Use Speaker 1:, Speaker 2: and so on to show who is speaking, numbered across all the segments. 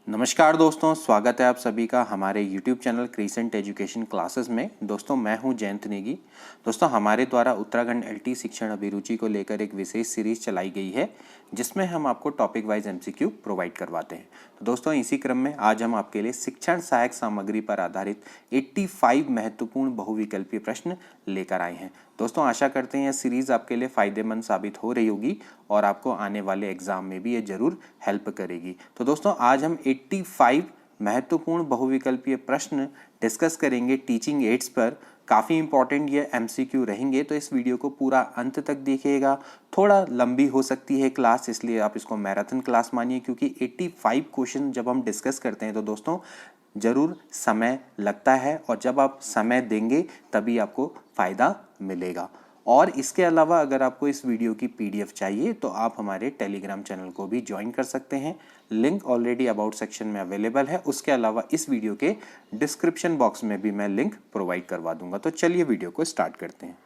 Speaker 1: नमस्कार दोस्तों, स्वागत है आप सभी का हमारे YouTube channel crescent education classes में। दोस्तों मैं हूं जयंत नेगी। दोस्तों हमारे द्वारा उत्तराखंड एलटी शिक्षण अभिरुचि को लेकर एक विशेष सीरीज चलाई गई है जिसमें हम आपको टॉपिक वाइज एमसीक्यू प्रोवाइड करवाते हैं। तो दोस्तों इसी क्रम में आज हम आपके लिए शिक्षण सहायक सामग्री पर आधारित 85 महत्वपूर्ण बहुविकल्पीय प्रश्न लेकर आए हैं। दोस्तों आशा करते हैं यह सीरीज आपके लिए फ़ायदेमंद साबित हो रही होगी और आपको आने वाले एग्जाम में भी ये जरूर हेल्प करेगी। तो दोस्तों आज हम 85 महत्वपूर्ण बहुविकल्पीय प्रश्न डिस्कस करेंगे टीचिंग एड्स पर। काफ़ी इंपॉर्टेंट ये एमसीक्यू रहेंगे, तो इस वीडियो को पूरा अंत तक देखिएगा। थोड़ा लंबी हो सकती है क्लास, इसलिए आप इसको मैराथन क्लास मानिए, क्योंकि 85 क्वेश्चन जब हम डिस्कस करते हैं तो दोस्तों ज़रूर समय लगता है और जब आप समय देंगे तभी आपको फ़ायदा मिलेगा। और इसके अलावा अगर आपको इस वीडियो की पीडीएफ चाहिए तो आप हमारे टेलीग्राम चैनल को भी ज्वाइन कर सकते हैं। लिंक ऑलरेडी अबाउट सेक्शन में अवेलेबल है। उसके अलावा इस वीडियो के डिस्क्रिप्शन बॉक्स में भी मैं लिंक प्रोवाइड करवा दूंगा। तो चलिए वीडियो को स्टार्ट करते हैं।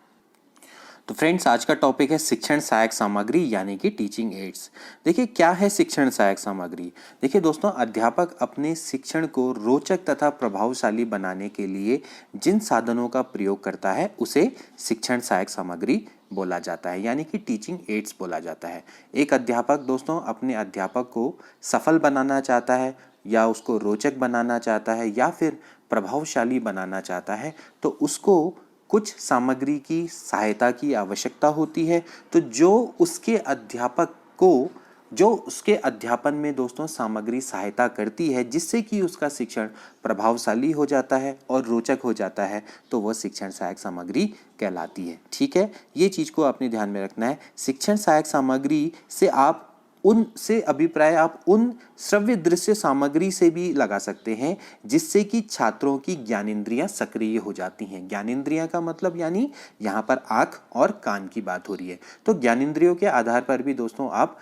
Speaker 1: तो फ्रेंड्स आज का टॉपिक है शिक्षण सहायक सामग्री यानी कि टीचिंग एड्स। देखिए क्या है शिक्षण सहायक सामग्री। देखिए दोस्तों, अध्यापक अपने शिक्षण को रोचक तथा प्रभावशाली बनाने के लिए जिन साधनों का प्रयोग करता है उसे शिक्षण सहायक सामग्री बोला जाता है, यानी कि टीचिंग एड्स बोला जाता है। एक अध्यापक दोस्तों अपने अध्यापक को सफल बनाना चाहता है या उसको रोचक बनाना चाहता है या फिर प्रभावशाली बनाना चाहता है तो उसको कुछ सामग्री की सहायता की आवश्यकता होती है। तो जो उसके अध्यापन में दोस्तों सामग्री सहायता करती है जिससे कि उसका शिक्षण प्रभावशाली हो जाता है और रोचक हो जाता है, तो वह शिक्षण सहायक सामग्री कहलाती है। ठीक है, ये चीज़ को आपने ध्यान में रखना है। शिक्षण सहायक सामग्री से आप उनसे अभिप्राय आप उन श्रव्य दृश्य सामग्री से भी लगा सकते हैं जिससे कि छात्रों की ज्ञानेंद्रियां सक्रिय हो जाती हैं। ज्ञानेंद्रियां का मतलब यानी यहाँ पर आँख और कान की बात हो रही है। तो ज्ञानेंद्रियों के आधार पर भी दोस्तों आप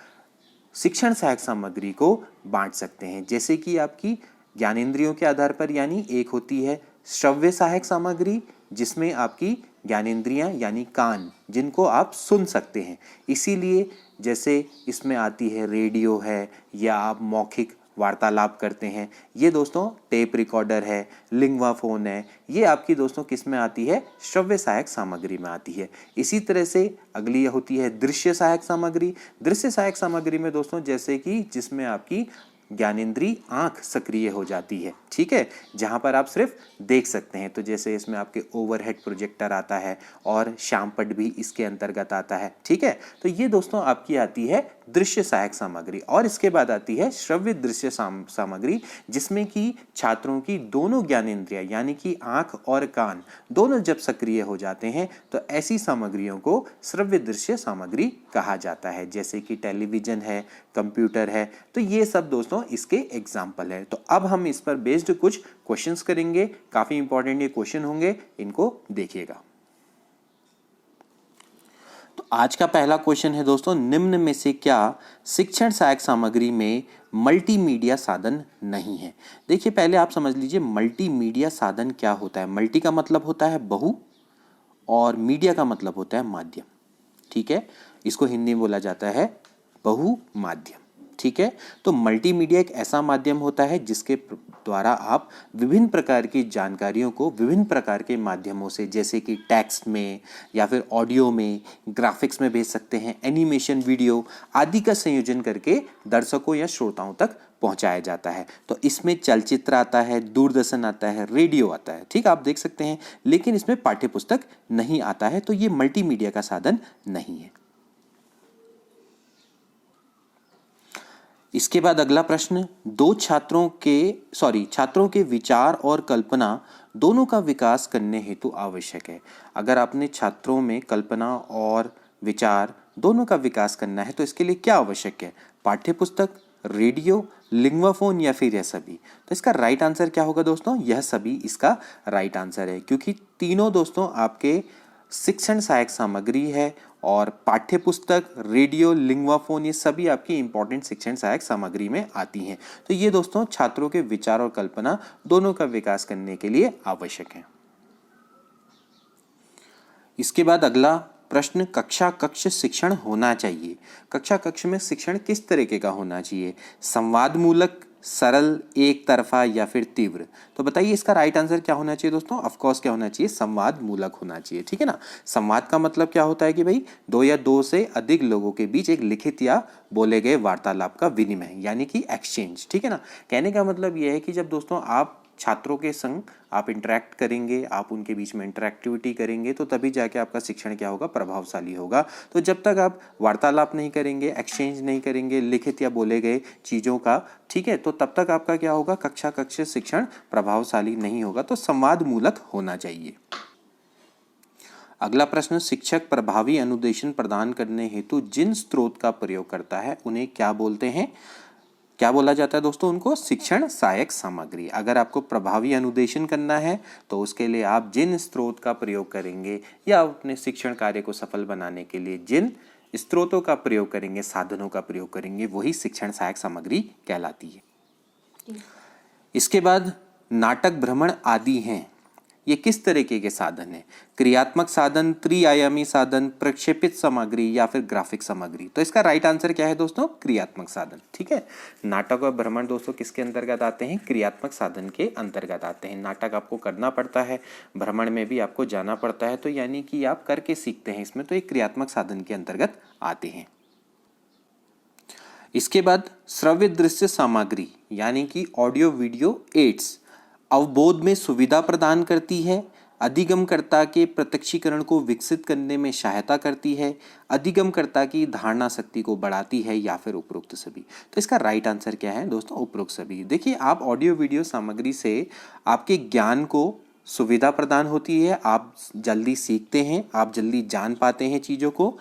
Speaker 1: शिक्षण सहायक सामग्री को बांट सकते हैं। जैसे कि आपकी ज्ञानेंद्रियों के आधार पर यानी एक होती है श्रव्य सहायक सामग्री जिसमें आपकी ज्ञानेंद्रियां यानी कान जिनको आप सुन सकते हैं, इसीलिए जैसे इसमें आती है रेडियो है या आप मौखिक वार्तालाप करते हैं, ये दोस्तों टेप रिकॉर्डर है, लिंगवा फोन है, ये आपकी दोस्तों किस में आती है, श्रव्य सहायक सामग्री में आती है। इसी तरह से अगली होती है दृश्य सहायक सामग्री। दृश्य सहायक सामग्री में दोस्तों जैसे कि जिसमें आपकी ज्ञानेंद्री आंख सक्रिय हो जाती है, ठीक है, जहां पर आप सिर्फ देख सकते हैं। तो जैसे इसमें आपके ओवरहेड प्रोजेक्टर आता है और श्यामपट भी इसके अंतर्गत आता है। ठीक है, तो ये दोस्तों आपकी आती है दृश्य सहायक सामग्री। और इसके बाद आती है श्रव्य दृश्य सामग्री जिसमें कि छात्रों की दोनों ज्ञानेंद्रियां यानी कि आंख और कान दोनों जब सक्रिय हो जाते हैं तो ऐसी सामग्रियों को श्रव्य दृश्य सामग्री कहा जाता है। जैसे कि टेलीविजन है, कंप्यूटर है, तो ये सब दोस्तों इसके एग्जाम्पल है। तो अब हम इस पर बेस्ड कुछ क्वेश्चंस करेंगे। काफी इंपॉर्टेंट ये क्वेश्चन होंगे, इनको देखिएगा। तो आज का पहला क्वेश्चन है दोस्तों, निम्न में से क्या शिक्षण सहायक सामग्री में मल्टीमीडिया साधन नहीं है। देखिए पहले आप समझ लीजिए मल्टीमीडिया साधन क्या होता है। मल्टी का मतलब होता है बहु और मीडिया का मतलब होता है माध्यम। ठीक है, इसको हिंदी में बोला जाता है बहु माध्यम। ठीक है, तो मल्टीमीडिया एक ऐसा माध्यम होता है जिसके द्वारा आप विभिन्न प्रकार की जानकारियों को विभिन्न प्रकार के माध्यमों से, जैसे कि टेक्स्ट में या फिर ऑडियो में, ग्राफिक्स में भेज सकते हैं, एनिमेशन, वीडियो आदि का संयोजन करके दर्शकों या श्रोताओं तक पहुंचाया जाता है। तो इसमें चलचित्र आता है, दूरदर्शन आता है, रेडियो आता है, ठीक आप देख सकते हैं, लेकिन इसमें पाठ्यपुस्तक नहीं आता है। तो ये मल्टीमीडिया का साधन नहीं है। इसके बाद अगला प्रश्न, छात्रों के विचार और कल्पना दोनों का विकास करने हेतु आवश्यक है। अगर आपने छात्रों में कल्पना और विचार दोनों का विकास करना है तो इसके लिए क्या आवश्यक है, पाठ्यपुस्तक, रेडियो, लिंगवा फोन या फिर यह सभी। तो इसका राइट आंसर क्या होगा दोस्तों, यह सभी इसका राइट आंसर है, क्योंकि तीनों दोस्तों आपके शिक्षण सहायक सामग्री है और पाठ्यपुस्तक, रेडियो, लिंगवा फोन ये सभी आपकी इंपॉर्टेंट शिक्षण सहायक सामग्री में आती हैं। तो ये दोस्तों छात्रों के विचार और कल्पना दोनों का विकास करने के लिए आवश्यक है। इसके बाद अगला प्रश्न, कक्षा कक्ष शिक्षण होना चाहिए। कक्षा कक्ष में शिक्षण किस तरीके का होना चाहिए, संवाद मूलक सरल, एक तरफा या फिर तीव्र। तो बताइए इसका राइट आंसर क्या होना चाहिए दोस्तों? ऑफ कोर्स क्या होना चाहिए? संवाद मूलक होना चाहिए, ठीक है ना। संवाद का मतलब क्या होता है कि भाई दो या दो से अधिक लोगों के बीच एक लिखित या बोले गए वार्तालाप का विनिमय, यानी कि एक्सचेंज, ठीक है ना। कहने का मतलब यह है कि जब दोस्तों आप छात्रों के संग आप इंटरेक्ट करेंगे, आप उनके बीच में इंटरेक्टिविटी करेंगे, तो तभी जाके आपका शिक्षण क्या होगा? प्रभावशाली होगा। तो जब तक आप वार्तालाप नहीं करेंगे, एक्सचेंज नहीं करेंगे लिखित या बोले गए चीज़ों का, ठीक है, तो तब तक आपका क्या होगा? कक्षा कक्ष शिक्षण प्रभावशाली नहीं होगा। तो संवाद मूलक होना चाहिए। अगला प्रश्न, शिक्षक प्रभावी अनुदेशन प्रदान करने हेतु जिन स्रोत का प्रयोग करता है उन्हें क्या बोलते हैं? क्या बोला जाता है दोस्तों? उनको शिक्षण सहायक सामग्री। अगर आपको प्रभावी अनुदेशन करना है तो उसके लिए आप जिन स्रोत का प्रयोग करेंगे या अपने शिक्षण कार्य को सफल बनाने के लिए जिन स्रोतों का प्रयोग करेंगे, साधनों का प्रयोग करेंगे, वही शिक्षण सहायक सामग्री कहलाती है। इसके बाद नाटक, भ्रमण आदि हैं, ये किस तरीके के साधन हैं? क्रियात्मक साधन, त्रिआयामी साधन, प्रक्षेपित सामग्री या फिर ग्राफिक सामग्री। तो इसका राइट आंसर क्या है दोस्तों? क्रियात्मक साधन, ठीक है। नाटक और भ्रमण दोस्तों किसके अंतर्गत आते हैं? क्रियात्मक साधन के अंतर्गत आते हैं। नाटक आपको करना पड़ता है, भ्रमण में भी आपको जाना पड़ता है, तो यानी कि आप करके सीखते हैं इसमें, तो एक क्रियात्मक साधन के अंतर्गत आते हैं। इसके बाद श्रव्य दृश्य सामग्री यानी कि ऑडियो वीडियो एड्स अवबोध में सुविधा प्रदान करती है, अधिगमकर्ता के प्रत्यक्षीकरण को विकसित करने में सहायता करती है, अधिगमकर्ता की धारणा शक्ति को बढ़ाती है, या फिर उपरोक्त सभी। तो इसका राइट आंसर क्या है दोस्तों? उपरोक्त सभी। देखिए, आप ऑडियो वीडियो सामग्री से आपके ज्ञान को सुविधा प्रदान होती है, आप जल्दी सीखते हैं, आप जल्दी जान पाते हैं चीज़ों को।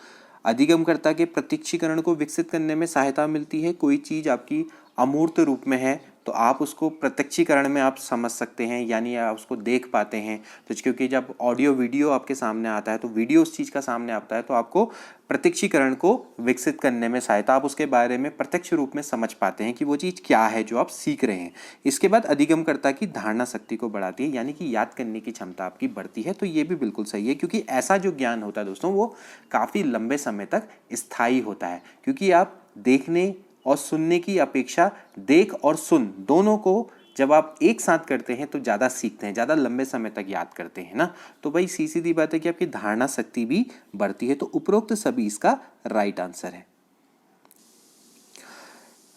Speaker 1: अधिगमकर्ता के प्रत्यक्षीकरण को विकसित करने में सहायता मिलती है। कोई चीज़ आपकी अमूर्त रूप में है तो आप उसको प्रत्यक्षीकरण में आप समझ सकते हैं, यानी आप उसको देख पाते हैं। तो क्योंकि जब ऑडियो वीडियो आपके सामने आता है, तो वीडियो उस चीज़ का सामने आता है, तो आपको प्रत्यक्षीकरण को विकसित करने में सहायता, आप उसके बारे में प्रत्यक्ष रूप में समझ पाते हैं कि वो चीज़ क्या है जो आप सीख रहे हैं। इसके बाद अधिगमकर्ता की धारणा शक्ति को बढ़ाती है, यानी कि याद करने की क्षमता आपकी बढ़ती है। तो ये भी बिल्कुल सही है, क्योंकि ऐसा जो ज्ञान होता है दोस्तों वो काफ़ी लंबे समय तक स्थायी होता है, क्योंकि आप देखने और सुनने की अपेक्षा देख और सुन दोनों को जब आप एक साथ करते हैं तो ज़्यादा सीखते हैं, ज़्यादा लंबे समय तक याद करते हैं ना। तो भाई सीधी बात है कि आपकी धारणा शक्ति भी बढ़ती है। तो उपरोक्त सभी इसका राइट आंसर है।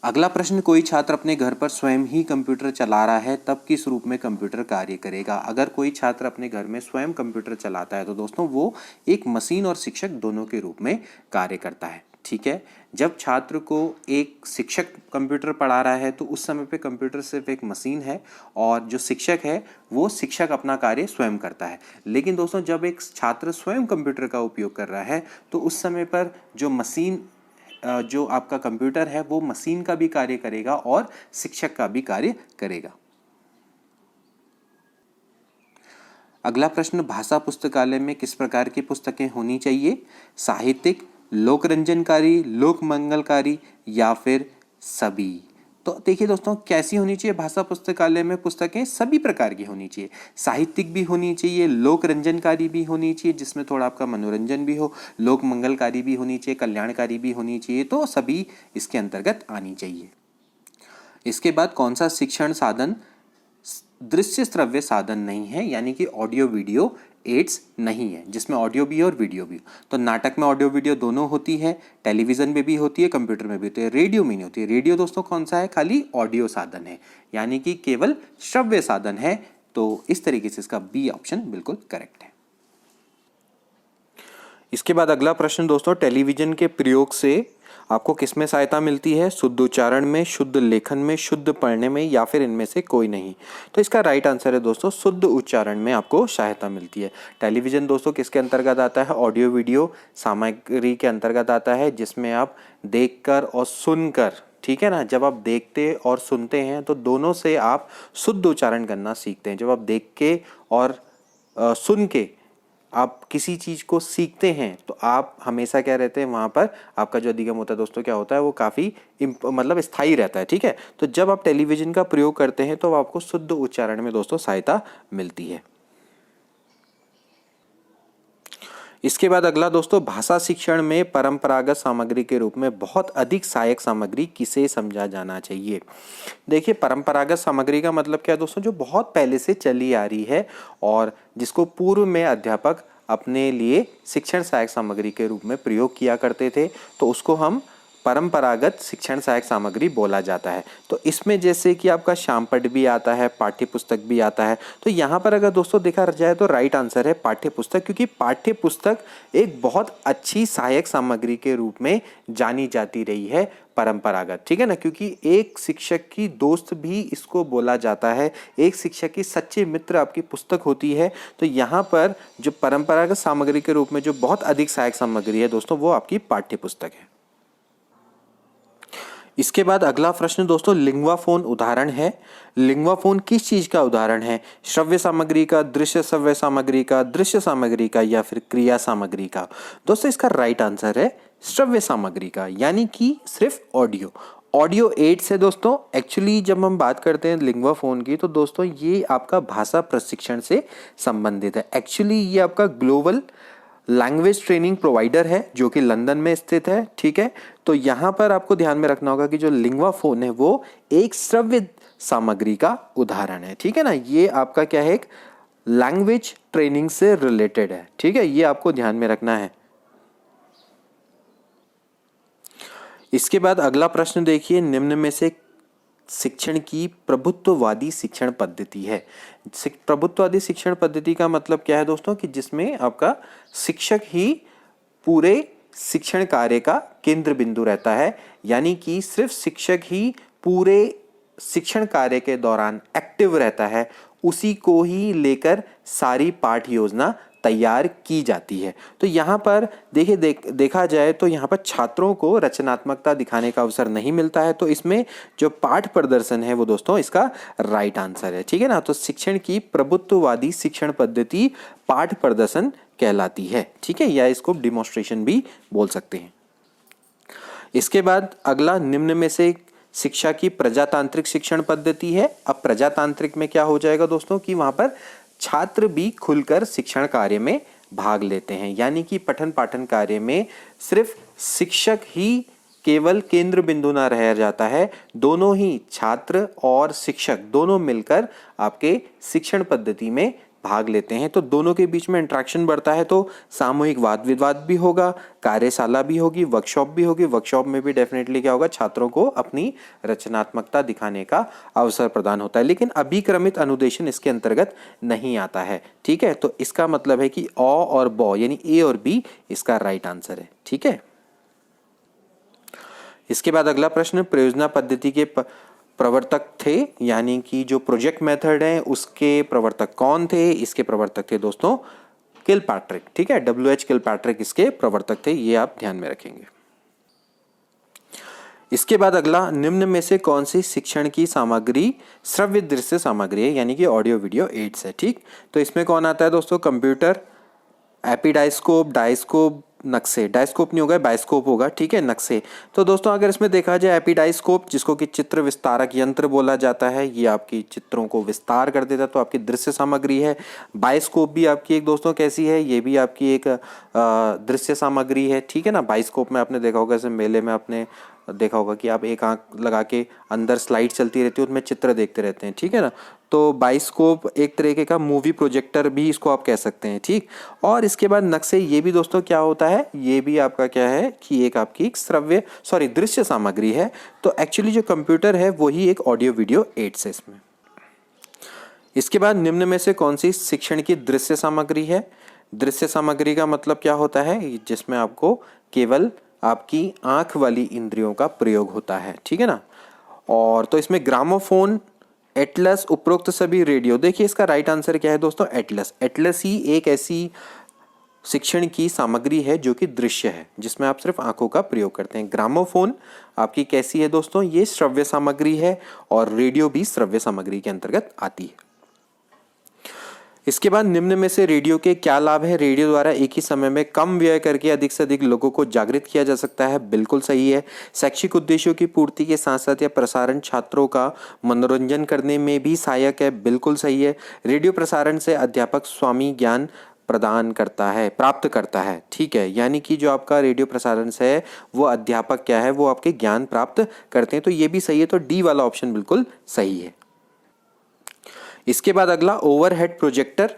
Speaker 1: अगला प्रश्न, कोई छात्र अपने घर पर स्वयं ही कंप्यूटर चला रहा है तब किस रूप में कंप्यूटर कार्य करेगा? अगर कोई छात्र अपने घर में स्वयं कंप्यूटर चलाता है तो दोस्तों वो एक मशीन और शिक्षक दोनों के रूप में कार्य करता है, ठीक है। जब छात्र को एक शिक्षक कंप्यूटर पढ़ा रहा है तो उस समय पे कंप्यूटर सिर्फ एक मशीन है और जो शिक्षक है वो शिक्षक अपना कार्य स्वयं करता है। लेकिन दोस्तों जब एक छात्र स्वयं कंप्यूटर का उपयोग कर रहा है तो उस समय पर जो मशीन जो आपका कंप्यूटर है वो मशीन का भी कार्य करेगा और शिक्षक का भी कार्य करेगा। अगला प्रश्न, भाषा पुस्तकालय में किस प्रकार की पुस्तकें होनी चाहिए? साहित्यिक, लोकरंजनकारी, लोक मंगलकारी या फिर सभी? तो देखिए दोस्तों, कैसी होनी चाहिए भाषा पुस्तकालय में पुस्तकें? सभी प्रकार की होनी चाहिए। साहित्यिक भी होनी चाहिए, लोक रंजनकारी भी होनी चाहिए जिसमें थोड़ा आपका मनोरंजन भी हो, लोक मंगलकारी भी होनी चाहिए, कल्याणकारी भी होनी चाहिए। तो सभी इसके अंतर्गत आनी चाहिए। इसके बाद कौन सा शिक्षण साधन दृश्य श्रव्य साधन नहीं है, यानी कि ऑडियो वीडियो एड्स नहीं है, जिसमें ऑडियो भी है और वीडियो भी। तो नाटक में ऑडियो वीडियो दोनों होती है, टेलीविजन में भी होती है, कंप्यूटर में भी होती है, रेडियो में नहीं होती है। रेडियो दोस्तों कौन सा है? खाली ऑडियो साधन है, यानी कि केवल श्रव्य साधन है। तो इस तरीके से इसका बी ऑप्शन बिल्कुल करेक्ट है। इसके बाद अगला प्रश्न दोस्तों, टेलीविजन के प्रयोग से आपको किसमें सहायता मिलती है? शुद्ध उच्चारण में, शुद्ध लेखन में, शुद्ध पढ़ने में या फिर इनमें से कोई नहीं? तो इसका राइट आंसर है दोस्तों शुद्ध उच्चारण में आपको सहायता मिलती है। टेलीविजन दोस्तों किसके अंतर्गत आता है? ऑडियो वीडियो सामग्री के अंतर्गत आता है, जिसमें आप देखकर और सुनकर, ठीक है ना, जब आप देखते और सुनते हैं तो दोनों से आप शुद्ध उच्चारण करना सीखते हैं। जब आप देख के और सुन के आप किसी चीज़ को सीखते हैं तो आप हमेशा क्या रहते हैं, वहाँ पर आपका जो अधिगम होता है दोस्तों क्या होता है, वो काफ़ी मतलब स्थायी रहता है, ठीक है। तो जब आप टेलीविज़न का प्रयोग करते हैं तो आपको शुद्ध उच्चारण में दोस्तों सहायता मिलती है। इसके बाद अगला दोस्तों, भाषा शिक्षण में परंपरागत सामग्री के रूप में बहुत अधिक सहायक सामग्री किसे समझा जाना चाहिए। देखिए, परंपरागत सामग्री का मतलब क्या है दोस्तों, जो बहुत पहले से चली आ रही है और जिसको पूर्व में अध्यापक अपने लिए शिक्षण सहायक सामग्री के रूप में प्रयोग किया करते थे, तो उसको हम परंपरागत शिक्षण सहायक सामग्री बोला जाता है। तो इसमें जैसे कि आपका श्यामपट्ट भी आता है, पाठ्य पुस्तक भी आता है। तो यहाँ पर अगर दोस्तों देखा जाए तो राइट आंसर है पाठ्य पुस्तक, क्योंकि पाठ्य पुस्तक एक बहुत अच्छी सहायक सामग्री के रूप में जानी जाती रही है परंपरागत, ठीक है ना। क्योंकि एक शिक्षक की दोस्त भी इसको बोला जाता है, एक शिक्षक की सच्चे मित्र आपकी पुस्तक होती है। तो यहाँ पर जो परंपरागत सामग्री के रूप में जो बहुत अधिक सहायक सामग्री है दोस्तों, वो आपकी पाठ्य पुस्तक है। इसके बाद अगला प्रश्न दोस्तों, लिंग्वाफोन उदाहरण है। लिंग्वाफोन किस चीज का उदाहरण है? श्रव्य सामग्री का, दृश्य श्रव्य सामग्री का, दृश्य सामग्री का, या फिर क्रिया सामग्री का? दोस्तों इसका राइट आंसर है श्रव्य सामग्री का, यानी कि सिर्फ ऑडियो एड्स है दोस्तों। एक्चुअली जब हम बात करते हैं लिंग्वाफोन की, तो दोस्तों ये आपका भाषा प्रशिक्षण से संबंधित है। एक्चुअली ये आपका ग्लोबल लैंग्वेज ट्रेनिंग प्रोवाइडर है जो कि लंदन में स्थित है, ठीक है। तो यहाँ पर आपको ध्यान में रखना होगा कि जो लिंग्वाफोन है वो एक श्रव्य सामग्री का उदाहरण है, ठीक है ना। ये आपका क्या है, एक लैंग्वेज ट्रेनिंग से रिलेटेड है, ठीक है। ये आपको ध्यान में रखना है। इसके बाद अगला प्रश्न देखिए, निम्न में से शिक्षण की प्रभुत्ववादी शिक्षण पद्धति है। प्रभुत्ववादी शिक्षण पद्धति का मतलब क्या है दोस्तों, कि जिसमें आपका शिक्षक ही पूरे शिक्षण कार्य का केंद्र बिंदु रहता है, यानी कि सिर्फ शिक्षक ही पूरे शिक्षण कार्य के दौरान एक्टिव रहता है, उसी को ही लेकर सारी पाठ योजना तैयार की जाती है। तो यहाँ पर देखिए देखा जाए तो यहाँ पर छात्रों को रचनात्मकता दिखाने का अवसर नहीं मिलता है। तो इसमें जो पाठ प्रदर्शन है वो दोस्तों इसका राइट आंसर है, ठीक है ना। तो शिक्षण की प्रभुत्ववादी शिक्षण पद्धति पाठ प्रदर्शन कहलाती है, ठीक है, या इसको डिमॉन्स्ट्रेशन भी बोल सकते हैं। इसके बाद अगला, निम्न में से शिक्षा की प्रजातांत्रिक शिक्षण पद्धति है। अब प्रजातांत्रिक में क्या हो जाएगा दोस्तों, कि वहां पर छात्र भी खुलकर शिक्षण कार्य में भाग लेते हैं, यानी कि पठन पाठन कार्य में सिर्फ शिक्षक ही केवल केंद्र बिंदु ना रह जाता है, दोनों ही छात्र और शिक्षक दोनों मिलकर आपके शिक्षण पद्धति में भाग लेते हैं। तो दोनों के बीच में इंटरेक्शन बढ़ता है, तो सामूहिक वाद विवाद भी होगा, कार्यशाला भी होगी, वर्कशॉप भी होगी। वर्कशॉप में भी डेफिनेटली क्या होगा, छात्रों को अपनी रचनात्मकता दिखाने का अवसर प्रदान होता है। लेकिन अभिक्रमित अनुदेशन इसके अंतर्गत नहीं आता है, ठीक है। तो इसका मतलब है कि अ और ब यानी ए और बी इसका राइट आंसर है, ठीक है। इसके बाद अगला प्रश्न, प्रयोजना पद्धति के प्रवर्तक थे, यानी कि जो प्रोजेक्ट मेथड है उसके प्रवर्तक कौन थे? इसके प्रवर्तक थे दोस्तों किलपैट्रिक, ठीक है। WH किलपैट्रिक इसके प्रवर्तक थे, ये आप ध्यान में रखेंगे। इसके बाद अगला, निम्न में से कौन सी शिक्षण की सामग्री श्रव्य दृश्य सामग्री है, यानी कि ऑडियो वीडियो एड्स है, ठीक। तो इसमें कौन आता है दोस्तों, कंप्यूटर, एपीडाइस्कोप, डायस्कोप, नक्शे। डायस्कोप नहीं होगा, बाइस्कोप होगा, ठीक है, नक्शे। तो दोस्तों अगर इसमें देखा जाए एपीडाइस्कोप, जिसको कि चित्र विस्तारक यंत्र बोला जाता है, ये आपकी चित्रों को विस्तार कर देता है, तो आपकी दृश्य सामग्री है। बाइस्कोप भी आपकी एक दोस्तों कैसी है, ये भी आपकी एक दृश्य सामग्री है, ठीक है ना। बाइस्कोप में आपने देखा होगा, जैसे मेले में आपने देखा होगा कि आप एक आंख लगा के अंदर स्लाइड चलती रहती है, उसमें चित्र देखते रहते हैं, ठीक है ना। तो बाइस्कोप एक तरीके का मूवी प्रोजेक्टर भी इसको आप कह सकते हैं, ठीक। और इसके बाद नक्शे, ये भी दोस्तों क्या होता है, ये भी आपका क्या है कि एक आपकी दृश्य सामग्री है। तो एक्चुअली जो कंप्यूटर है वही एक ऑडियो वीडियो एड्स है इसमें। इसके बाद निम्न में से कौन सी शिक्षण की दृश्य सामग्री है? दृश्य सामग्री का मतलब क्या होता है, जिसमें आपको केवल आपकी आंख वाली इंद्रियों का प्रयोग होता है, ठीक है ना। और तो इसमें ग्रामोफोन, एटलस, उपरोक्त सभी रेडियो। देखिए इसका राइट आंसर क्या है दोस्तों, एटलस। एटलस ही एक ऐसी शिक्षण की सामग्री है जो कि दृश्य है, जिसमें आप सिर्फ आंखों का प्रयोग करते हैं। ग्रामोफोन आपकी कैसी है दोस्तों, ये श्रव्य सामग्री है, और रेडियो भी श्रव्य सामग्री के अंतर्गत आती है। इसके बाद निम्न में से रेडियो के क्या लाभ है? रेडियो द्वारा एक ही समय में कम व्यय करके अधिक से अधिक लोगों को जागृत किया जा सकता है, बिल्कुल सही है। शैक्षिक उद्देश्यों की पूर्ति के साथ साथ यह प्रसारण छात्रों का मनोरंजन करने में भी सहायक है, बिल्कुल सही है। रेडियो प्रसारण से अध्यापक स्वामी ज्ञान प्रदान करता है, प्राप्त करता है। ठीक है, यानी कि जो आपका रेडियो प्रसारण से है वो अध्यापक क्या है, वो आपके ज्ञान प्राप्त करते हैं। तो ये भी सही है, तो डी वाला ऑप्शन बिल्कुल सही है। इसके बाद अगला, ओवरहेड प्रोजेक्टर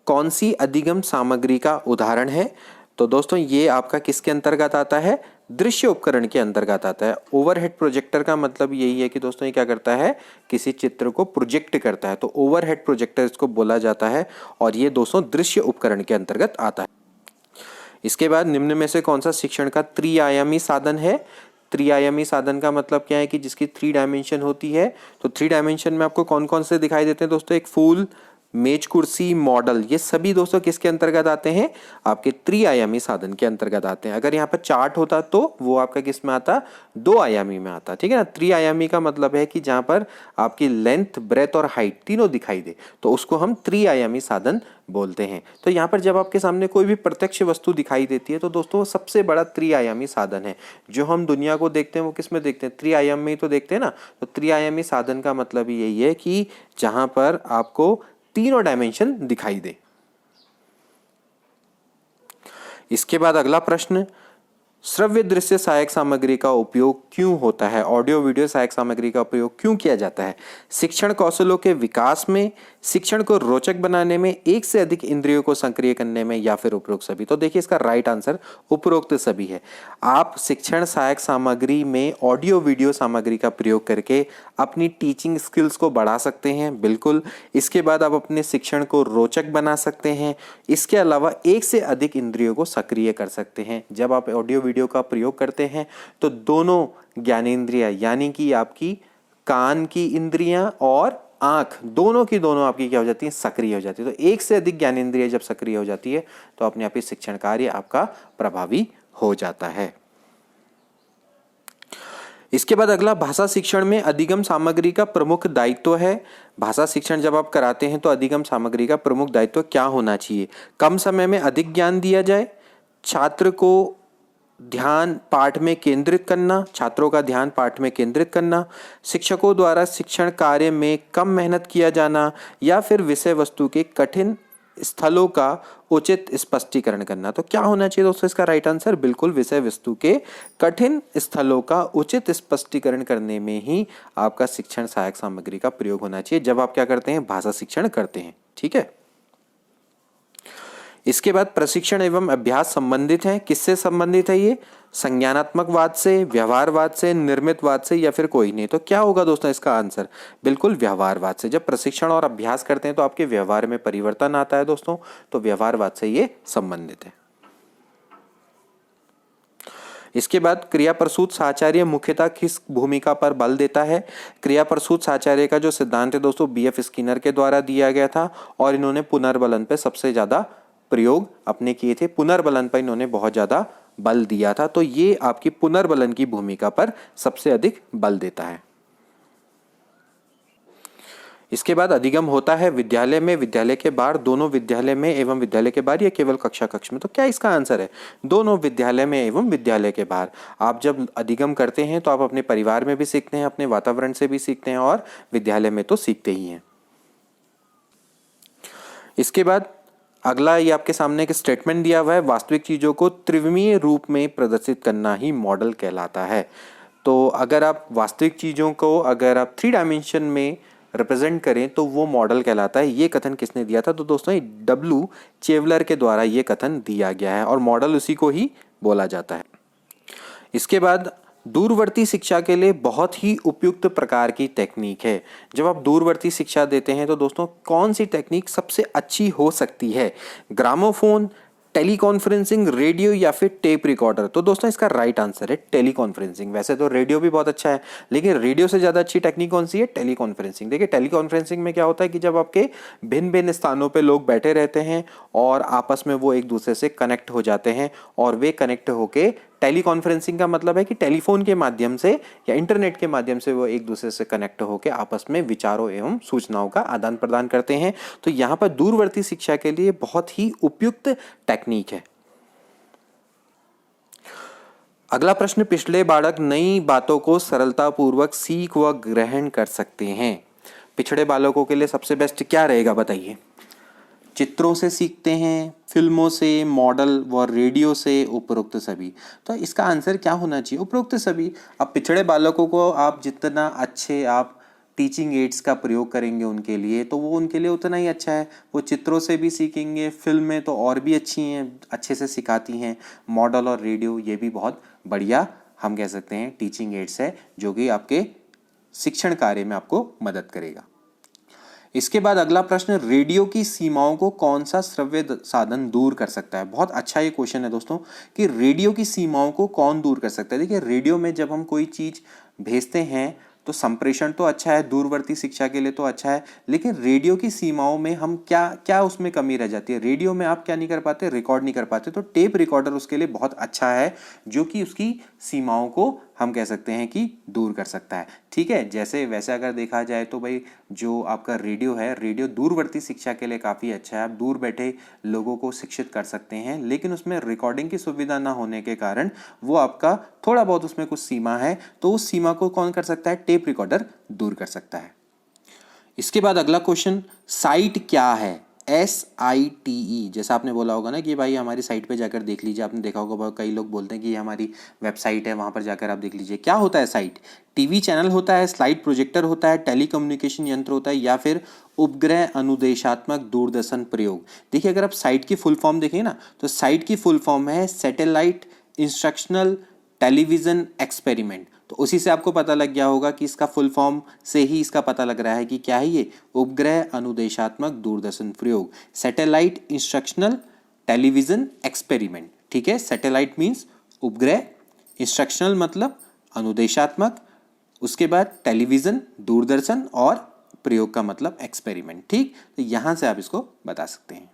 Speaker 1: कौन सी अधिगम सामग्री का उदाहरण है? तो दोस्तों ये आपका किसके अंतर्गत आता है? दृश्य उपकरण के अंतर्गत आता है। ओवरहेड प्रोजेक्टर का मतलब यही है कि दोस्तों ये क्या करता है, किसी चित्र को प्रोजेक्ट करता है, तो ओवरहेड प्रोजेक्टर इसको बोला जाता है और ये दोस्तों दृश्य उपकरण के अंतर्गत आता है। इसके बाद निम्न में से कौन सा शिक्षण का त्रिआयामी साधन है? त्रिआयामी साधन का मतलब क्या है कि जिसकी 3 डायमेंशन होती है। तो 3 डायमेंशन में आपको कौन कौन से दिखाई देते हैं दोस्तों? एक फूल, मेज, कुर्सी, मॉडल, ये सभी दोस्तों किसके अंतर्गत आते हैं? आपके त्रिआयामी साधन के अंतर्गत आते हैं। अगर यहाँ पर चार्ट होता तो वो आपका किस में आता? 2 आयामी में आता। ठीक है ना। त्रिआयामी का मतलब है कि जहाँ पर आपकी लेंथ, ब्रेथ और हाइट तीनों दिखाई दे, तो उसको हम त्रिआयामी साधन बोलते हैं। तो यहाँ पर जब आपके सामने कोई भी प्रत्यक्ष वस्तु दिखाई देती है तो दोस्तों वो सबसे बड़ा त्रिआयामी साधन है। जो हम दुनिया को देखते हैं वो किस में देखते हैं? त्रिआयाम में ही तो देखते हैं ना। तो त्रिआयामी साधन का मतलब यही है कि जहाँ पर आपको तीनों डायमेंशन दिखाई दे। इसके बाद अगला प्रश्न, श्रव्य दृश्य सहायक सामग्री का उपयोग क्यों होता है? ऑडियो वीडियो सहायक सामग्री का उपयोग क्यों किया जाता है? शिक्षण कौशलों के विकास में, शिक्षण को रोचक बनाने में, एक से अधिक इंद्रियों को सक्रिय करने में, या फिर उपरोक्त सभी? तो देखिए इसका राइट आंसर उपरोक्त सभी है। आप शिक्षण सहायक सामग्री में ऑडियो वीडियो सामग्री का प्रयोग करके अपनी टीचिंग स्किल्स को बढ़ा सकते हैं, बिल्कुल। इसके बाद आप अपने शिक्षण को रोचक बना सकते हैं। इसके अलावा एक से अधिक इंद्रियों को सक्रिय कर सकते हैं। जब आप ऑडियो वीडियो का प्रयोग करते हैं तो दोनों ज्ञानेंद्रियां, यानी कि आपकी कान की इंद्रियां और आंख, दोनों की दोनों आपकी क्या हो जाती है? सक्रिय हो जाती है। तो एक से अधिक ज्ञानेंद्रिय जब सक्रिय हो जाती है तो अपने आप ही शिक्षण कार्य आपका प्रभावी हो जाता है। इसके बाद अगला, भाषा शिक्षण में अधिगम सामग्री का प्रमुख दायित्व है। भाषा शिक्षण जब आप कराते हैं तो अधिगम सामग्री का प्रमुख दायित्व क्या होना चाहिए? कम समय में अधिक ज्ञान दिया जाए, छात्र को ध्यान पाठ में केंद्रित करना, छात्रों का ध्यान पाठ में केंद्रित करना, शिक्षकों द्वारा शिक्षण कार्य में कम मेहनत किया जाना, या फिर विषय वस्तु के कठिन स्थलों का उचित स्पष्टीकरण करना। तो क्या होना चाहिए दोस्तों इसका राइट आंसर? बिल्कुल विषय वस्तु के कठिन स्थलों का उचित स्पष्टीकरण करने में ही आपका शिक्षण सहायक सामग्री का प्रयोग होना चाहिए जब आप क्या करते हैं? भाषा शिक्षण करते हैं। ठीक है। इसके बाद प्रशिक्षण एवं अभ्यास संबंधित है। किससे संबंधित है ये? संज्ञानात्मकवाद से, व्यवहारवाद से, निर्मितवाद से, या फिर कोई नहीं? तो क्या होगा दोस्तों इसका आंसर? बिल्कुल व्यवहारवाद से। जब प्रशिक्षण और अभ्यास करते हैं तो आपके व्यवहार में परिवर्तन आता है दोस्तों, तो व्यवहारवाद से ये संबंधित है। इसके बाद क्रियाप्रसूत साहचर्य मुख्यतः किस भूमिका पर बल देता है? क्रियाप्रसूत साहचर्य का जो सिद्धांत है दोस्तों बीएफ स्किनर के द्वारा दिया गया था और इन्होंने पुनर्बलन पे सबसे ज्यादा प्रयोग अपने किए थे। पुनर्बलन पर इन्होंने बहुत ज्यादा बल दिया था, तो ये आपकी पुनर्बलन की भूमिका पर सबसे अधिक बल देता है। इसके बाद अधिगम होता है विद्यालय में, विद्यालय के बाहर, दोनों विद्यालय में एवं विद्यालय के बाहर, या केवल कक्षा कक्ष में? तो क्या इसका आंसर है? दोनों विद्यालय में एवं विद्यालय के बाहर। आप जब अधिगम करते हैं तो आप अपने परिवार में भी सीखते हैं, अपने वातावरण से भी सीखते हैं और विद्यालय में तो सीखते ही हैं। इसके बाद अगला ये आपके सामने एक स्टेटमेंट दिया हुआ है, वास्तविक चीजों को त्रिविमीय रूप में प्रदर्शित करना ही मॉडल कहलाता है। तो अगर आप वास्तविक चीजों को अगर आप 3 डायमेंशन में रिप्रेजेंट करें तो वो मॉडल कहलाता है। ये कथन किसने दिया था? तो दोस्तों डब्ल्यू चेवलर के द्वारा ये कथन दिया गया है और मॉडल उसी को ही बोला जाता है। इसके बाद दूरवर्ती शिक्षा के लिए बहुत ही उपयुक्त प्रकार की टेक्निक है। जब आप दूरवर्ती शिक्षा देते हैं तो दोस्तों कौन सी टेक्निक सबसे अच्छी हो सकती है? ग्रामोफोन, टेलीकॉन्फ्रेंसिंग, रेडियो, या फिर टेप रिकॉर्डर? तो दोस्तों इसका राइट आंसर है टेलीकॉन्फ्रेंसिंग। वैसे तो रेडियो भी बहुत अच्छा है, लेकिन रेडियो से ज़्यादा अच्छी टेक्निक कौन सी है? टेलीकॉन्फ्रेंसिंग। देखिए टेलीकॉन्फ्रेंसिंग में क्या होता है कि जब आपके भिन्न भिन्न स्थानों पे लोग बैठे रहते हैं और आपस में वो एक दूसरे से कनेक्ट हो जाते हैं, और वे कनेक्ट होके, टेलीकॉन्फ्रेंसिंग का मतलब है कि टेलीफोन के माध्यम से या इंटरनेट के माध्यम से वो एक दूसरे से कनेक्ट होकर आपस में विचारों एवं सूचनाओं का आदान प्रदान करते हैं। तो यहाँ पर दूरवर्ती शिक्षा के लिए बहुत ही उपयुक्त टेक्निक है। अगला प्रश्न, पिछले बालक नई बातों को सरलतापूर्वक सीख व ग्रहण कर सकते हैं। पिछड़े बालकों के लिए सबसे बेस्ट क्या रहेगा बताइए? चित्रों से सीखते हैं, फिल्मों से, मॉडल व रेडियो से, उपरोक्त सभी। तो इसका आंसर क्या होना चाहिए? उपरोक्त सभी। अब पिछड़े बालकों को आप जितना अच्छे आप टीचिंग एड्स का प्रयोग करेंगे उनके लिए, तो वो उनके लिए उतना ही अच्छा है। वो चित्रों से भी सीखेंगे, फिल्में तो और भी अच्छी हैं, अच्छे से सिखाती हैं, मॉडल और रेडियो ये भी बहुत बढ़िया हम कह सकते हैं टीचिंग एड्स है, जो कि आपके शिक्षण कार्य में आपको मदद करेगा। इसके बाद अगला प्रश्न, रेडियो की सीमाओं को कौन सा श्रव्य साधन दूर कर सकता है? बहुत अच्छा ये क्वेश्चन है दोस्तों कि रेडियो की सीमाओं को कौन दूर कर सकता है। देखिए, रेडियो में जब हम कोई चीज़ भेजते हैं तो संप्रेषण तो अच्छा है, दूरवर्ती शिक्षा के लिए तो अच्छा है, लेकिन रेडियो की सीमाओं में हम क्या क्या उसमें कमी रह जाती है? रेडियो में आप क्या नहीं कर पाते? रिकॉर्ड नहीं कर पाते। तो टेप रिकॉर्डर उसके लिए बहुत अच्छा है, जो कि उसकी सीमाओं को हम कह सकते हैं कि दूर कर सकता है। ठीक है, जैसे वैसे अगर देखा जाए तो भाई जो आपका रेडियो है, रेडियो दूरवर्ती शिक्षा के लिए काफ़ी अच्छा है। आप दूर बैठे लोगों को शिक्षित कर सकते हैं, लेकिन उसमें रिकॉर्डिंग की सुविधा ना होने के कारण वो आपका थोड़ा बहुत उसमें कुछ सीमा है, तो उस सीमा को कौन कर सकता है? टेप रिकॉर्डर दूर कर सकता है। इसके बाद अगला क्वेश्चन, साइट क्या है? SITE, जैसा आपने बोला होगा ना कि भाई हमारी साइट पे जाकर देख लीजिए। आपने देखा होगा कई लोग बोलते हैं कि ये हमारी वेबसाइट है, वहाँ पर जाकर आप देख लीजिए। क्या होता है साइट? टीवी चैनल होता है, स्लाइड प्रोजेक्टर होता है, टेलीकम्युनिकेशन यंत्र होता है, या फिर उपग्रह अनुदेशात्मक दूरदर्शन प्रयोग। देखिए, अगर आप साइट की फुल फॉर्म देखें ना, तो साइट की फुल फॉर्म है सैटेलाइट इंस्ट्रक्शनल टेलीविज़न एक्सपेरिमेंट। तो उसी से आपको पता लग गया होगा कि इसका फुल फॉर्म से ही इसका पता लग रहा है कि क्या है ये, उपग्रह अनुदेशात्मक दूरदर्शन प्रयोग, सैटेलाइट इंस्ट्रक्शनल टेलीविज़न एक्सपेरिमेंट। ठीक है, सैटेलाइट मीन्स उपग्रह, इंस्ट्रक्शनल मतलब अनुदेशात्मक, उसके बाद टेलीविज़न दूरदर्शन, और प्रयोग का मतलब एक्सपेरिमेंट। ठीक, तो यहाँ से आप इसको बता सकते हैं।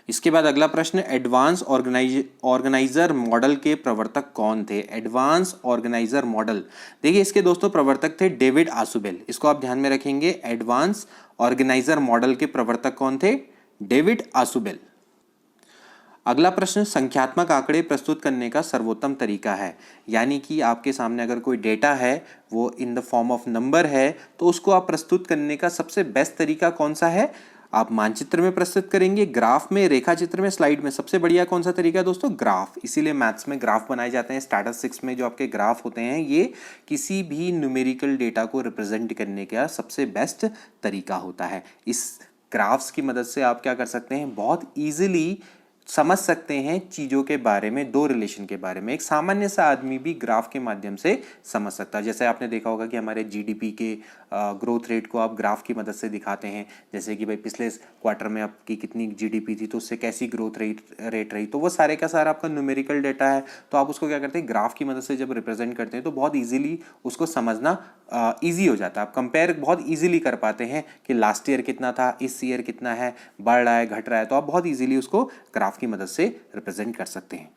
Speaker 1: इसके बाद अगला प्रश्न, एडवांस ऑर्गेनाइजर मॉडल के प्रवर्तक कौन थे? एडवांस ऑर्गेनाइजर मॉडल, देखिए इसके दोस्तों प्रवर्तक थे डेविड आसुबेल। इसको आप ध्यान में रखेंगे। एडवांस ऑर्गेनाइजर मॉडल के प्रवर्तक कौन थे? David Ausubel. अगला प्रश्न, संख्यात्मक आंकड़े प्रस्तुत करने का सर्वोत्तम तरीका है। यानी कि आपके सामने अगर कोई डेटा है, वो in the form of number है, तो उसको आप प्रस्तुत करने का सबसे बेस्ट तरीका कौन सा है? आप मानचित्र में प्रस्तुत करेंगे, ग्राफ में, रेखा चित्र में, स्लाइड में। सबसे बढ़िया कौन सा तरीका है दोस्तों? ग्राफ। इसीलिए मैथ्स में ग्राफ बनाए जाते हैं। स्टैटिस्टिक्स में जो आपके ग्राफ होते हैं, ये किसी भी न्यूमेरिकल डेटा को रिप्रेजेंट करने का सबसे बेस्ट तरीका होता है। इस ग्राफ्स की मदद से आप क्या कर सकते हैं? बहुत ईजिली समझ सकते हैं चीज़ों के बारे में, दो रिलेशन के बारे में। एक सामान्य सा आदमी भी ग्राफ के माध्यम से समझ सकता है। जैसे आपने देखा होगा कि हमारे जीडीपी के ग्रोथ रेट को आप ग्राफ की मदद से दिखाते हैं। जैसे कि भाई पिछले क्वार्टर में आपकी कितनी जीडीपी थी, तो उससे कैसी ग्रोथ रेट रही, तो वो सारे का सारा आपका न्यूमेरिकल डेटा है। तो आप उसको क्या करते हैं? ग्राफ की मदद से जब रिप्रेजेंट करते हैं तो बहुत ईजिली उसको समझना ईजी हो जाता है। आप कंपेयर बहुत ईजिली कर पाते हैं कि लास्ट ईयर कितना था, इस ईयर कितना है, बढ़ रहा है, घट रहा है। तो आप बहुत ईजिली उसको ग्राफ की मदद से रिप्रेजेंट कर सकते हैं।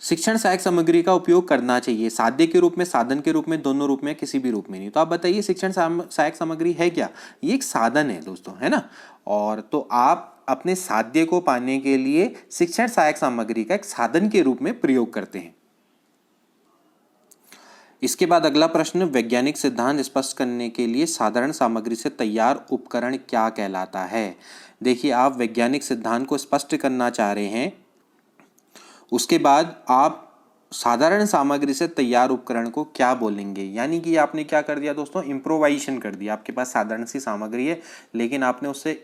Speaker 1: शिक्षण सहायक सामग्री का उपयोग करना चाहिए, साध्य के रूप में, साधन के रूप में, दोनों रूप में, किसी भी रूप में नहीं। तो आप बताइए शिक्षण सहायक सामग्री है क्या? ये एक साधन है दोस्तों, है ना। और तो आप अपने साध्य को पाने के लिए शिक्षण सहायक सामग्री का एक साधन के रूप में प्रयोग करते हैं। इसके बाद अगला प्रश्न, वैज्ञानिक सिद्धांत स्पष्ट करने के लिए साधारण सामग्री से तैयार उपकरण क्या कहलाता है? देखिए, आप वैज्ञानिक सिद्धांत को स्पष्ट करना चाह रहे हैं, उसके बाद आप साधारण सामग्री से तैयार उपकरण को क्या बोलेंगे? यानी कि आपने क्या कर दिया दोस्तों? इम्प्रोवाइजेशन कर दिया। आपके पास साधारण सी सामग्री है, लेकिन आपने उससे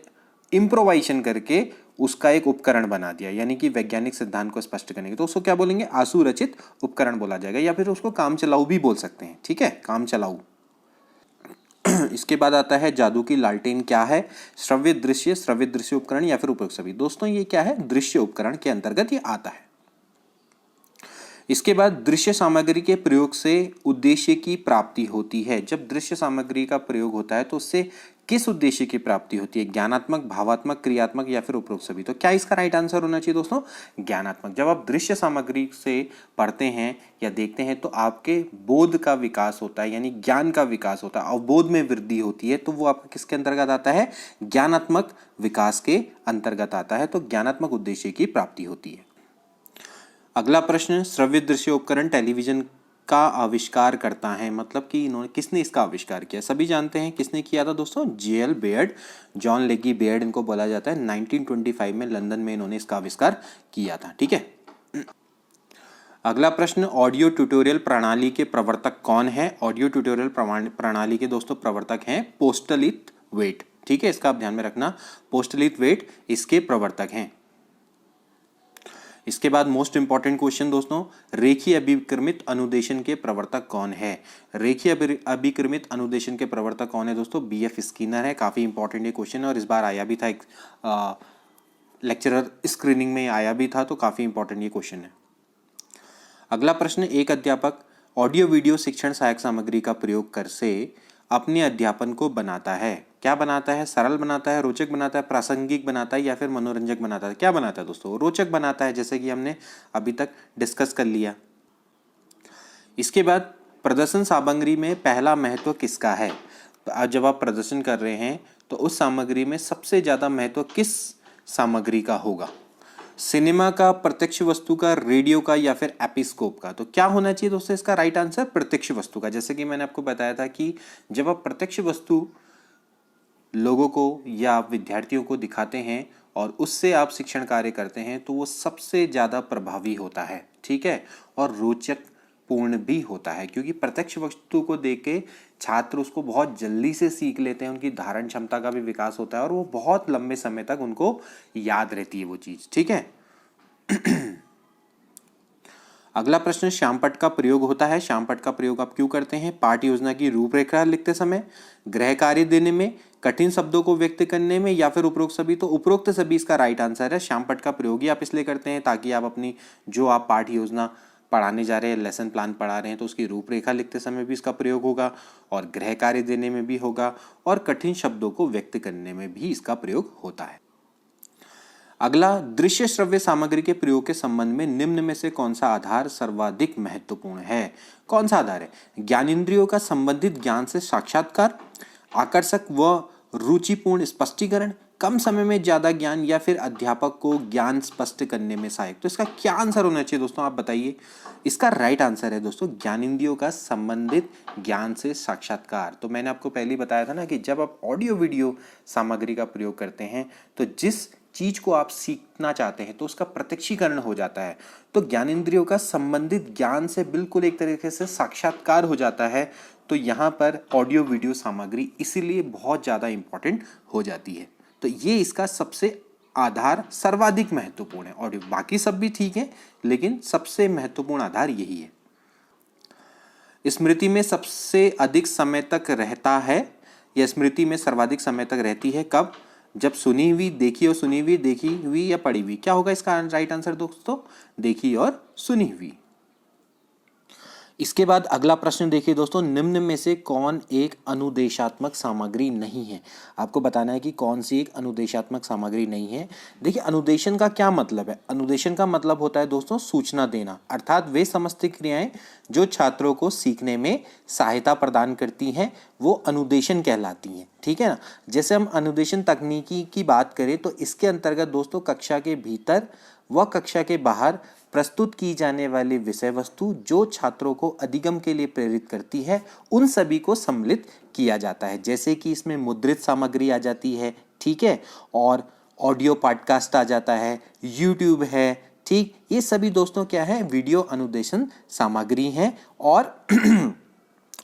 Speaker 1: इम्प्रोवाइजेशन करके उसका एक उपकरण बना दिया। यानी कि वैज्ञानिक सिद्धांत को स्पष्ट करने के, तो उसको क्या बोलेंगे? आशु रचित उपकरण बोला जाएगा, या फिर उसको काम चलाऊ भी बोल सकते हैं। ठीक है, काम चलाऊ। इसके बाद आता है जादू की लालटेन क्या है? श्रव्य दृश्य उपकरण, या फिर उपयोग सभी। दोस्तों ये क्या है? दृश्य उपकरण के अंतर्गत ये आता है। इसके बाद दृश्य सामग्री के प्रयोग से उद्देश्य की प्राप्ति होती है। जब दृश्य सामग्री का प्रयोग होता है तो उससे किस उद्देश्य की प्राप्ति होती है? ज्ञानात्मक, भावात्मक, क्रियात्मक, या फिर उपरोक्त सभी। तो क्या इसका राइट आंसर होना चाहिए दोस्तों? ज्ञानात्मक। जब आप दृश्य सामग्री से पढ़ते हैं या देखते हैं तो आपके बोध का विकास होता है, यानी ज्ञान का विकास होता है, अवबोध में वृद्धि होती है। तो वो आपका किसके अंतर्गत आता है? ज्ञानात्मक विकास के अंतर्गत आता है। तो ज्ञानात्मक उद्देश्य की प्राप्ति होती है। अगला प्रश्न, श्रव्य दृश्य उपकरण टेलीविजन का आविष्कार करता है, मतलब कि इन्होंने किसने इसका आविष्कार किया? सभी जानते हैं किसने किया था दोस्तों, जेएल बेयर्ड, जॉन लेगी बेयर्ड इनको बोला जाता है। 1925 में लंदन में इन्होंने इसका आविष्कार किया था। ठीक है, अगला प्रश्न, ऑडियो ट्यूटोरियल प्रणाली के प्रवर्तक कौन है? ऑडियो ट्यूटोरियल प्रणाली के दोस्तों प्रवर्तक हैं पोस्टलित वेट। ठीक है, इसका आप ध्यान में रखना, पोस्टलित वेट इसके प्रवर्तक हैं। इसके बाद मोस्ट इंपॉर्टेंट क्वेश्चन दोस्तों, रेखीय अभिक्रमित अनुदेशन के प्रवर्तक कौन है? रेखीय अभिक्रमित अनुदेशन के प्रवर्तक कौन है दोस्तों? बीएफ स्किनर है। काफी इंपॉर्टेंट ये क्वेश्चन है और इस बार आया भी था, एक लेक्चरर स्क्रीनिंग में आया भी था, तो काफी इंपॉर्टेंट ये क्वेश्चन है। अगला प्रश्न, एक अध्यापक ऑडियो वीडियो शिक्षण सहायक सामग्री का प्रयोग कर से अपने अध्यापन को बनाता है। क्या बनाता है? सरल बनाता है, रोचक बनाता है, प्रासंगिक बनाता है या फिर मनोरंजक बनाता है? क्या बनाता है दोस्तों? रोचक बनाता है, जैसे कि हमने अभी तक डिस्कस कर लिया। इसके बाद प्रदर्शन सामग्री में पहला महत्व किसका है? आज जब आप प्रदर्शन कर रहे हैं तो उस सामग्री में सबसे ज्यादा महत्व किस सामग्री का होगा? सिनेमा का, प्रत्यक्ष वस्तु का, रेडियो का या फिर एपिस्कोप का? तो क्या होना चाहिए दोस्तों इसका राइट आंसर? प्रत्यक्ष वस्तु का। जैसे कि मैंने आपको बताया था कि जब आप प्रत्यक्ष वस्तु लोगों को या विद्यार्थियों को दिखाते हैं और उससे आप शिक्षण कार्य करते हैं तो वो सबसे ज्यादा प्रभावी होता है। ठीक है, और रोचक पूर्ण भी होता है, क्योंकि प्रत्यक्ष वस्तु को देख के छात्र उसको बहुत जल्दी से सीख लेते हैं, उनकी धारण क्षमता का भी विकास होता है और वो बहुत लंबे समय तक उनको याद रहती है वो चीज। ठीक है, अगला प्रश्न, श्यामपट्ट का प्रयोग होता है। श्यामपट्ट का प्रयोग आप क्यों करते हैं? पाठ्य योजना की रूपरेखा लिखते समय, गृह कार्य देने में, कठिन शब्दों को व्यक्त करने में या फिर उपरोक्त सभी? तो उपरोक्त सभी इसका राइट आंसर है। श्यामपट्ट का प्रयोग ही आप इसलिए करते हैं ताकि आप अपनी जो आप पाठ्य योजना पढ़ाने जा रहे हैं, लेसन प्लान पढ़ा रहे हैं, तो उसकी रूपरेखा लिखते समय भी इसका प्रयोग होगा और गृह कार्य देने में भी होगा और कठिन शब्दों को व्यक्त करने में भी इसका प्रयोग होता है। अगला, दृश्य श्रव्य सामग्री के प्रयोग के संबंध में निम्न में से कौन सा आधार सर्वाधिक महत्वपूर्ण है? कौन सा आधार है? ज्ञानेंद्रियों का संबंधित ज्ञान से साक्षात्कार, आकर्षक व रुचिपूर्ण स्पष्टीकरण, कम समय में ज्यादा ज्ञान या फिर अध्यापक को ज्ञान स्पष्ट करने में सहायक? तो इसका क्या आंसर होना चाहिए दोस्तों, आप बताइए। इसका राइट आंसर है दोस्तों ज्ञानेंद्रियों का संबंधित ज्ञान से साक्षात्कार। तो मैंने आपको पहले ही बताया था ना कि जब आप ऑडियो वीडियो सामग्री का प्रयोग करते हैं तो जिस चीज को आप सीखना चाहते हैं तो उसका प्रत्यक्षीकरण हो जाता है। तो ज्ञानेंद्रियों का संबंधित ज्ञान से बिल्कुल एक तरीके से साक्षात्कार हो जाता है। तो यहाँ पर ऑडियो वीडियो सामग्री इसीलिए बहुत ज़्यादा इंपॉर्टेंट हो जाती है। तो ये इसका सबसे आधार सर्वाधिक महत्वपूर्ण है। ऑडियो, बाकी सब भी ठीक है लेकिन सबसे महत्वपूर्ण आधार यही है। स्मृति में सबसे अधिक समय तक रहता है या स्मृति में सर्वाधिक समय तक रहती है कब? जब सुनी हुई, देखी और सुनी हुई, देखी हुई या पढ़ी हुई? क्या होगा इसका राइट आंसर दोस्तों? देखी और सुनी हुई। इसके बाद अगला प्रश्न देखिए दोस्तों, निम्न में से कौन एक अनुदेशात्मक सामग्री नहीं है? आपको बताना है कि कौन सी एक अनुदेशात्मक सामग्री नहीं है। देखिए, अनुदेशन का क्या मतलब है? अनुदेशन का मतलब होता है दोस्तों सूचना देना, अर्थात वे समस्त क्रियाएं जो छात्रों को सीखने में सहायता प्रदान करती हैं वो अनुदेशन कहलाती हैं। ठीक है ना, जैसे हम अनुदेशन तकनीकी की बात करें तो इसके अंतर्गत दोस्तों कक्षा के भीतर व कक्षा के बाहर प्रस्तुत की जाने वाली विषय वस्तु जो छात्रों को अधिगम के लिए प्रेरित करती है उन सभी को सम्मिलित किया जाता है। जैसे कि इसमें मुद्रित सामग्री आ जाती है, ठीक है, और ऑडियो पॉडकास्ट आ जाता है, यूट्यूब है, ठीक, ये सभी दोस्तों क्या है? वीडियो अनुदेशन सामग्री हैं। और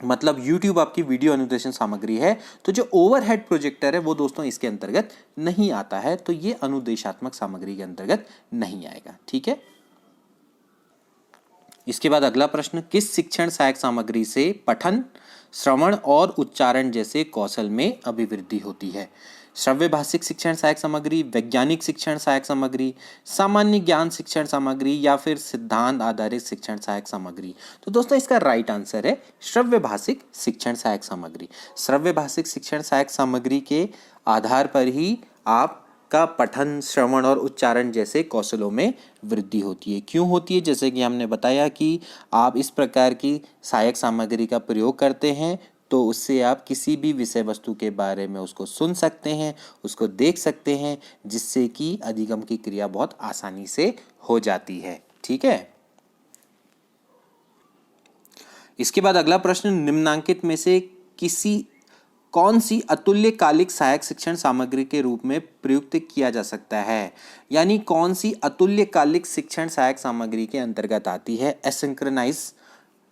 Speaker 1: मतलब YouTube आपकी वीडियो अनुदेशन सामग्री है। तो जो ओवरहेड प्रोजेक्टर है वो दोस्तों इसके अंतर्गत नहीं आता है, तो ये अनुदेशात्मक सामग्री के अंतर्गत नहीं आएगा। ठीक है, इसके बाद अगला प्रश्न, किस शिक्षण सहायक सामग्री से पठन, श्रवण और उच्चारण जैसे कौशल में अभिवृद्धि होती है? श्रव्य भाषिक शिक्षण सहायक सामग्री, वैज्ञानिक शिक्षण सहायक सामग्री, सामान्य ज्ञान शिक्षण सामग्री या फिर सिद्धांत आधारित शिक्षण सहायक सामग्री? तो दोस्तों इसका राइट आंसर है श्रव्य भाषिक शिक्षण सहायक सामग्री। श्रव्य भाषिक शिक्षण सहायक सामग्री के आधार पर ही आप का पठन, श्रवण और उच्चारण जैसे कौशलों में वृद्धि होती है। क्यों होती है? जैसे कि हमने बताया कि आप इस प्रकार की सहायक सामग्री का प्रयोग करते हैं तो उससे आप किसी भी विषय वस्तु के बारे में उसको सुन सकते हैं, उसको देख सकते हैं, जिससे कि अधिगम की क्रिया बहुत आसानी से हो जाती है। ठीक है, इसके बाद अगला प्रश्न, निम्नांकित में से कौन सी अतुल्यकालिक सहायक शिक्षण सामग्री के रूप में प्रयुक्त किया जा सकता है? यानी कौन सी अतुल्यकालिक शिक्षण सहायक सामग्री के अंतर्गत आती है? एसिंक्रोनाइज,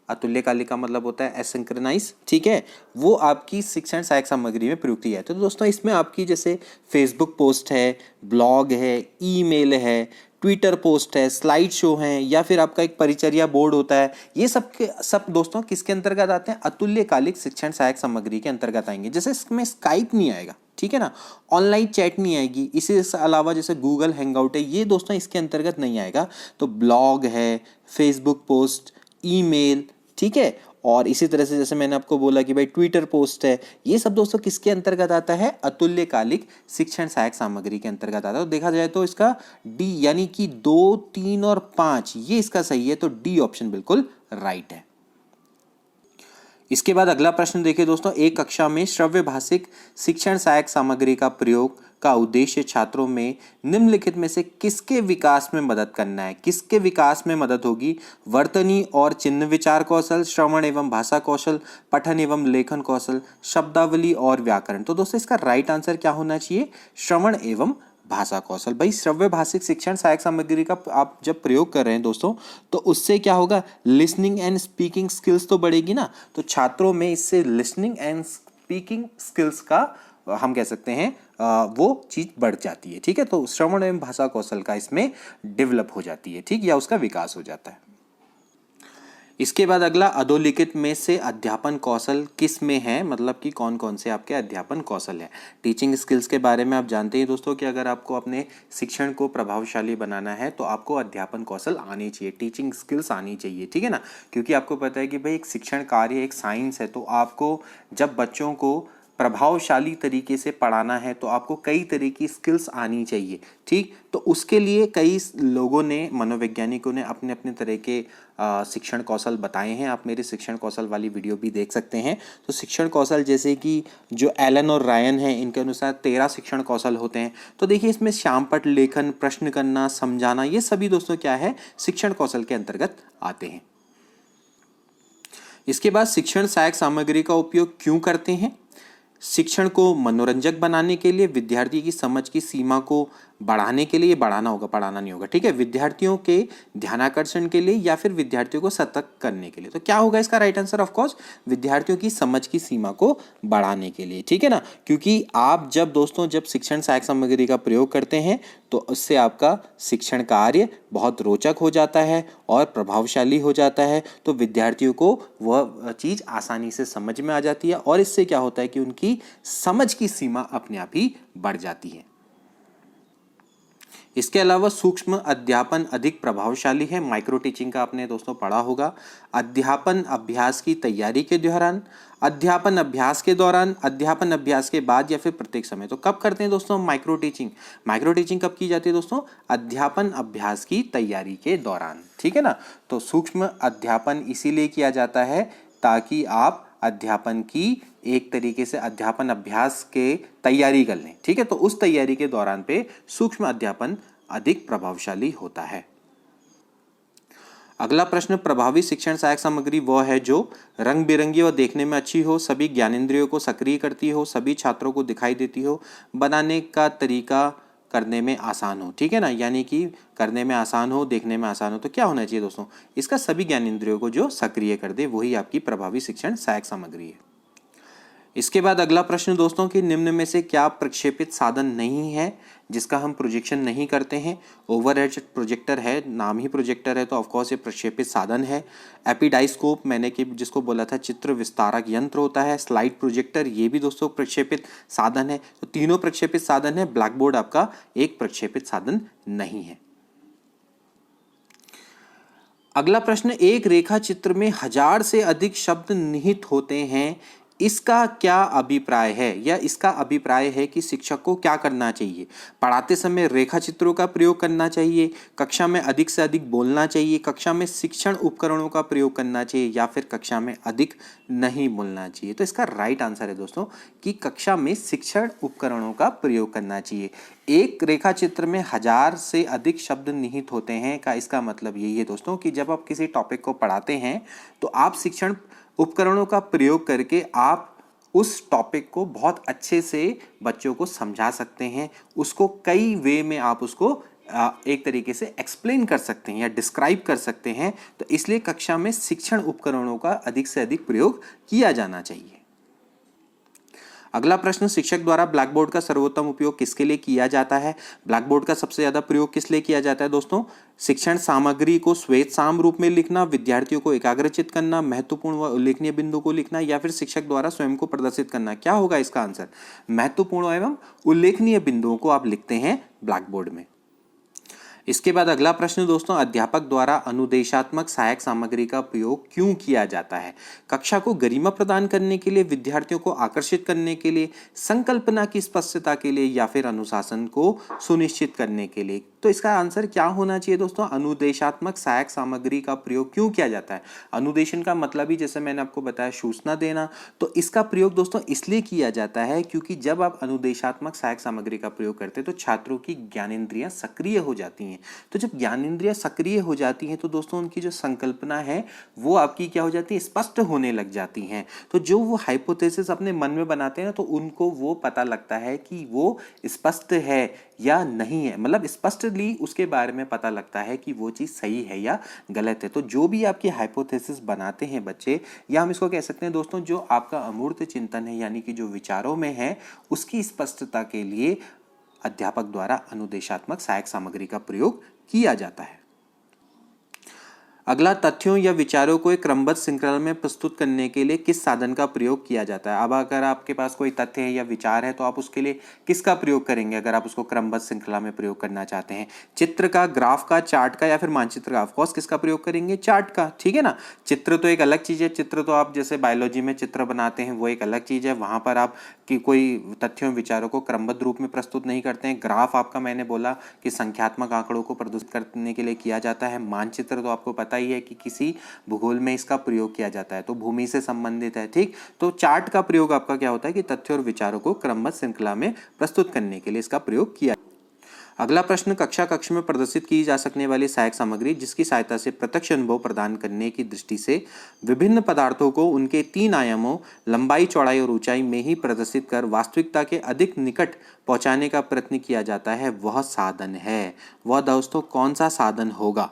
Speaker 1: अतुल्यकालिक का मतलब होता है एसिंक्रोनाइज, ठीक है, वो आपकी शिक्षण सहायक सामग्री में प्रयुक्त किया है। तो दोस्तों इसमें आपकी जैसे फेसबुक पोस्ट है, ब्लॉग है, ईमेल है, ट्विटर पोस्ट है, स्लाइड शो है, या फिर आपका एक परिचर्या बोर्ड होता है, ये सब के सब दोस्तों किसके अंतर्गत आते हैं? अतुल्यकालिक शिक्षण सहायक सामग्री के अंतर्गत आएंगे। जैसे इसमें स्काइप नहीं आएगा, ठीक है ना, ऑनलाइन चैट नहीं आएगी, इसी अलावा जैसे गूगल हैंगआउट है, ये दोस्तों इसके अंतर्गत नहीं आएगा। तो ब्लॉग है, फेसबुक पोस्ट, ईमेल, ठीक है, और इसी तरह से जैसे मैंने आपको बोला कि भाई ट्विटर पोस्ट है, ये सब दोस्तों किसके अंतर्गत आता है? अतुल्यकालिक शिक्षण सहायक सामग्री के अंतर्गत आता है। तो देखा जाए तो इसका डी यानी कि 2, 3 और 5 ये इसका सही है, तो डी ऑप्शन बिल्कुल राइट है। इसके बाद अगला प्रश्न देखिए दोस्तों, एक कक्षा में श्रव्य भाषिक शिक्षण सहायक सामग्री का प्रयोग का उद्देश्य छात्रों में निम्नलिखित में से किसके विकास में मदद करना है? किसके विकास में मदद होगी? वर्तनी और चिन्ह विचार कौशल, श्रवण एवं भाषा कौशल, पठन एवं लेखन कौशल, शब्दावली और व्याकरण। तो दोस्तों इसका राइट आंसर क्या होना चाहिए? श्रवण एवं भाषा कौशल। भाई श्रव्य भाषिक शिक्षण सहायक सामग्री का आप जब प्रयोग कर रहे हैं दोस्तों, तो उससे क्या होगा? लिसनिंग एंड स्पीकिंग स्किल्स तो बढ़ेगी ना, तो छात्रों में इससे लिसनिंग एंड स्पीकिंग स्किल्स का हम कह सकते हैं वो चीज़ बढ़ जाती है, ठीक है। तो श्रवण एवं भाषा कौशल का इसमें डेवलप हो जाती है, ठीक, या उसका विकास हो जाता है। इसके बाद अगला, अधोलिखित में से अध्यापन कौशल किस में है? मतलब कि कौन कौन से आपके अध्यापन कौशल है? टीचिंग स्किल्स के बारे में आप जानते हैं दोस्तों कि अगर आपको अपने शिक्षण को प्रभावशाली बनाना है तो आपको अध्यापन कौशल आनी चाहिए, टीचिंग स्किल्स आनी चाहिए, ठीक है ना। क्योंकि आपको पता है कि भाई एक शिक्षण कार्य एक साइंस है, तो आपको जब बच्चों को प्रभावशाली तरीके से पढ़ाना है तो आपको कई तरह की स्किल्स आनी चाहिए, ठीक। तो उसके लिए कई लोगों ने, मनोवैज्ञानिकों ने अपने अपने तरह के शिक्षण कौशल बताए हैं। आप मेरे शिक्षण कौशल वाली वीडियो भी देख सकते हैं। तो शिक्षण कौशल जैसे कि जो एलन और रायन हैं, इनके अनुसार 13 शिक्षण कौशल होते हैं। तो देखिए इसमें श्यामपट्ट लेखन, प्रश्न करना, समझाना, ये सभी दोस्तों क्या है? शिक्षण कौशल के अंतर्गत आते हैं। इसके बाद शिक्षण सहायक सामग्री का उपयोग क्यों करते हैं? शिक्षण को मनोरंजक बनाने के लिए, विद्यार्थी की समझ की सीमा को बढ़ाने के लिए, बढ़ाना होगा, पढ़ाना नहीं होगा, ठीक है, विद्यार्थियों के ध्यानाकर्षण के लिए, या फिर विद्यार्थियों को सतर्क करने के लिए। तो क्या होगा इसका राइट आंसर? ऑफ कोर्स विद्यार्थियों की समझ की सीमा को बढ़ाने के लिए, ठीक है ना। क्योंकि आप जब दोस्तों जब शिक्षण सहायक सामग्री का प्रयोग करते हैं तो उससे आपका शिक्षण कार्य बहुत रोचक हो जाता है और प्रभावशाली हो जाता है। तो विद्यार्थियों को वह चीज़ आसानी से समझ में आ जाती है और इससे क्या होता है कि उनकी समझ की सीमा अपने आप ही बढ़ जाती है। इसके अलावा सूक्ष्म अध्यापन अधिक प्रभावशाली है। माइक्रो टीचिंग का आपने दोस्तों पढ़ा होगा। अध्यापन अभ्यास की तैयारी के दौरान, अध्यापन अभ्यास के दौरान, अध्यापन अभ्यास के बाद, या फिर प्रत्येक समय। तो कब करते हैं दोस्तों माइक्रो टीचिंग? माइक्रो टीचिंग कब की जाती है दोस्तों? अध्यापन अभ्यास की तैयारी के दौरान, ठीक है ना। तो सूक्ष्म अध्यापन इसीलिए किया जाता है ताकि आप अध्यापन की एक तरीके से अध्यापन अभ्यास के तैयारी कर लें, ठीक है। तो उस तैयारी के दौरान पे सूक्ष्म अध्यापन अधिक प्रभावशाली होता है। अगला प्रश्न, प्रभावी शिक्षण सहायक सामग्री वह है जो रंग बिरंगी और देखने में अच्छी हो, सभी ज्ञानेंद्रियों को सक्रिय करती हो, सभी छात्रों को दिखाई देती हो, बनाने का तरीका करने में आसान हो, ठीक है ना। यानी कि करने में आसान हो, देखने में आसान हो। तो क्या होना चाहिए दोस्तों? इसका सभी ज्ञानेंद्रियों को जो सक्रिय कर दे, वही आपकी प्रभावी शिक्षण सहायक सामग्री है। इसके बाद अगला प्रश्न दोस्तों कि निम्न में से क्या प्रक्षेपित साधन नहीं है जिसका हम प्रोजेक्शन नहीं करते हैं? ओवरहेड प्रोजेक्टर है, नाम ही प्रोजेक्टर है, तो ऑफकोर्स ये प्रक्षेपित साधन है। एपिडाइस्कोप मैंने कि जिसको बोला था चित्र विस्तारक यंत्र होता है। स्लाइड प्रोजेक्टर ये भी दोस्तों प्रक्षेपित साधन है। तो तीनों प्रक्षेपित साधन है। ब्लैक बोर्ड आपका एक प्रक्षेपित साधन नहीं है। अगला प्रश्न, एक रेखा चित्र में 1000 से अधिक शब्द निहित होते हैं, इसका क्या अभिप्राय है, या इसका अभिप्राय है कि शिक्षक को क्या करना चाहिए? पढ़ाते समय रेखा चित्रों का प्रयोग करना चाहिए, कक्षा में अधिक से अधिक बोलना चाहिए, कक्षा में शिक्षण उपकरणों का प्रयोग करना चाहिए, या फिर कक्षा में अधिक नहीं बोलना चाहिए? तो इसका राइट आंसर है दोस्तों कि कक्षा में शिक्षण उपकरणों का प्रयोग करना चाहिए। एक रेखा चित्र में 1000 से अधिक शब्द निहित होते हैं का इसका मतलब यही है दोस्तों कि जब आप किसी टॉपिक को पढ़ाते हैं तो आप शिक्षण उपकरणों का प्रयोग करके आप उस टॉपिक को बहुत अच्छे से बच्चों को समझा सकते हैं, उसको कई वे में आप उसको एक तरीके से एक्सप्लेन कर सकते हैं या डिस्क्राइब कर सकते हैं। तो इसलिए कक्षा में शिक्षण उपकरणों का अधिक से अधिक प्रयोग किया जाना चाहिए। अगला प्रश्न, शिक्षक द्वारा ब्लैक बोर्ड का सर्वोत्तम उपयोग किसके लिए किया जाता है? ब्लैक बोर्ड का सबसे ज्यादा प्रयोग किस लिए किया जाता है दोस्तों? शिक्षण सामग्री को श्वेत साम रूप में लिखना, विद्यार्थियों को एकाग्रचित करना, महत्वपूर्ण व उल्लेखनीय बिंदु को लिखना, या फिर शिक्षक द्वारा स्वयं को प्रदर्शित करना। क्या होगा इसका आंसर? महत्वपूर्ण एवं उल्लेखनीय बिंदुओं को आप लिखते हैं ब्लैक बोर्ड में। इसके बाद अगला प्रश्न दोस्तों, अध्यापक द्वारा अनुदेशात्मक सहायक सामग्री का प्रयोग क्यों किया जाता है? कक्षा को गरिमा प्रदान करने के लिए, विद्यार्थियों को आकर्षित करने के लिए, संकल्पना की स्पष्टता के लिए, या फिर अनुशासन को सुनिश्चित करने के लिए? तो इसका आंसर क्या होना चाहिए दोस्तों? अनुदेशात्मक सहायक सामग्री का प्रयोग क्यों किया जाता है? अनुदेशन का मतलब ही जैसे मैंने आपको बताया सूचना देना। तो इसका प्रयोग दोस्तों इसलिए किया जाता है क्योंकि जब आप अनुदेशात्मक सहायक सामग्री का प्रयोग करते हैं तो छात्रों की ज्ञानेंद्रियां सक्रिय हो जाती हैं। तो जब ज्ञानेंद्रियां सक्रिय हो जाती हैं तो दोस्तों उनकी जो संकल्पना है वो आपकी क्या हो जाती है? स्पष्ट होने लग जाती हैं। तो जो वो हाइपोथेसिस अपने मन में बनाते हैं तो उनको वो पता लगता है कि वो स्पष्ट है या नहीं है, मतलब स्पष्टली उसके बारे में पता लगता है कि वो चीज़ सही है या गलत है। तो जो भी आपकी हाइपोथेसिस बनाते हैं बच्चे, या हम इसको कह सकते हैं दोस्तों जो आपका अमूर्त चिंतन है यानी कि जो विचारों में है उसकी स्पष्टता के लिए अध्यापक द्वारा अनुदेशात्मक सहायक सामग्री का प्रयोग किया जाता है। अगला, तथ्यों या विचारों को एक क्रमबद्ध श्रृंखला में प्रस्तुत करने के लिए किस साधन का प्रयोग किया जाता है? अब अगर आपके पास कोई तथ्य है या विचार है तो आप उसके लिए किसका प्रयोग करेंगे अगर आप उसको क्रमबद्ध श्रृंखला में प्रयोग करना चाहते हैं? चित्र का, ग्राफ का, चार्ट का, या फिर मानचित्र का? ऑफकोर्स किसका प्रयोग करेंगे? चार्ट का, ठीक है ना। चित्र तो एक अलग चीज़ है, चित्र तो आप जैसे बायोलॉजी में चित्र बनाते हैं वो एक अलग चीज़ है, वहाँ पर आप कि कोई तथ्यों विचारों को क्रमबद्ध रूप में प्रस्तुत नहीं करते हैं। ग्राफ आपका मैंने बोला कि संख्यात्मक आंकड़ों को प्रदर्शित करने के लिए किया जाता है। मानचित्र तो आपको पता ही है कि किसी भूगोल में इसका प्रयोग किया जाता है, तो भूमि से संबंधित है, ठीक। तो चार्ट का प्रयोग आपका क्या होता है कि तथ्यों और विचारों को क्रमबद्ध श्रृंखला में प्रस्तुत करने के लिए इसका प्रयोग किया। अगला प्रश्न, कक्ष में प्रदर्शित की जा सकने वाली सहायक सामग्री जिसकी सहायता से प्रत्यक्ष अनुभव प्रदान करने की दृष्टि से विभिन्न पदार्थों को उनके 3 आयामों लंबाई, चौड़ाई और ऊंचाई में ही प्रदर्शित कर वास्तविकता के अधिक निकट पहुंचाने का प्रयत्न किया जाता है, वह साधन है। वह दोस्तों कौन सा साधन होगा?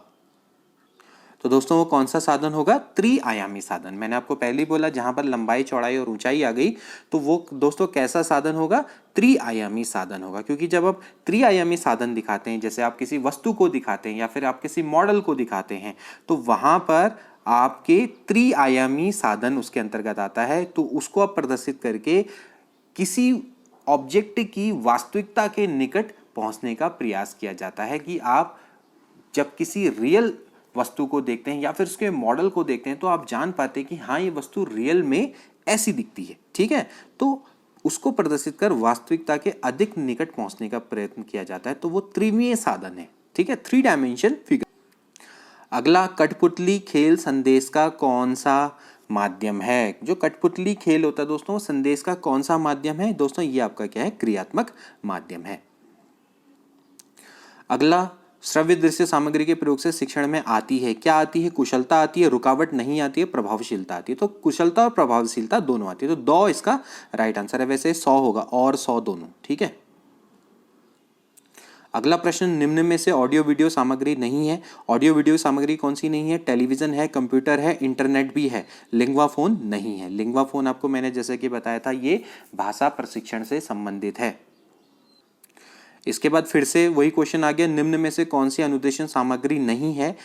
Speaker 1: तो दोस्तों वो कौन सा साधन होगा? त्रिआयामी साधन। मैंने आपको पहले ही बोला जहां पर लंबाई, चौड़ाई और ऊंचाई आ गई तो वो दोस्तों कैसा साधन होगा? त्रिआयामी साधन होगा। क्योंकि जब आप त्रिआयामी साधन दिखाते हैं, जैसे आप किसी वस्तु को दिखाते हैं या फिर आप किसी मॉडल को दिखाते हैं, तो वहां पर आपके त्रिआयामी साधन उसके अंतर्गत आता है। तो उसको आप प्रदर्शित करके किसी ऑब्जेक्ट की वास्तविकता के निकट पहुंचने का प्रयास किया जाता है कि आप जब किसी रियल वस्तु को देखते हैं या फिर उसके मॉडल को देखते हैं तो आप जान पाते हैं कि हाँ ये वस्तु रियल में ऐसी दिखती है, ठीक है। तो उसको प्रदर्शित कर वास्तविकता के अधिक निकट पहुंचने का प्रयत्न किया जाता है, तो वो त्रिमीय साधन है, ठीक है, 3 डायमेंशन फिगर। अगला, कठपुतली खेल संदेश का कौन सा माध्यम है? जो कठपुतली खेल होता है दोस्तों, संदेश का कौन सा माध्यम है? दोस्तों ये आपका क्या है? क्रियात्मक माध्यम है। अगला, श्रव्य दृश्य सामग्री के प्रयोग से शिक्षण में आती है, क्या आती है? कुशलता आती है, रुकावट नहीं आती है, प्रभावशीलता आती है। तो कुशलता और प्रभावशीलता दोनों आती है, तो दो इसका राइट आंसर है। वैसे 100 होगा और 100 दोनों, ठीक है। अगला प्रश्न, निम्न में से ऑडियो वीडियो सामग्री नहीं है। ऑडियो वीडियो सामग्री कौन सी नहीं है? टेलीविजन है, कंप्यूटर है, इंटरनेट भी है, लिंग्वा फोन नहीं है। लिंग्वा फोन आपको मैंने जैसे कि बताया था ये भाषा प्रशिक्षण से संबंधित है। इसके बाद फिर से वही क्वेश्चन आ गया, निम्न में से कौन सी अनुदेशन सामग्री नहीं है?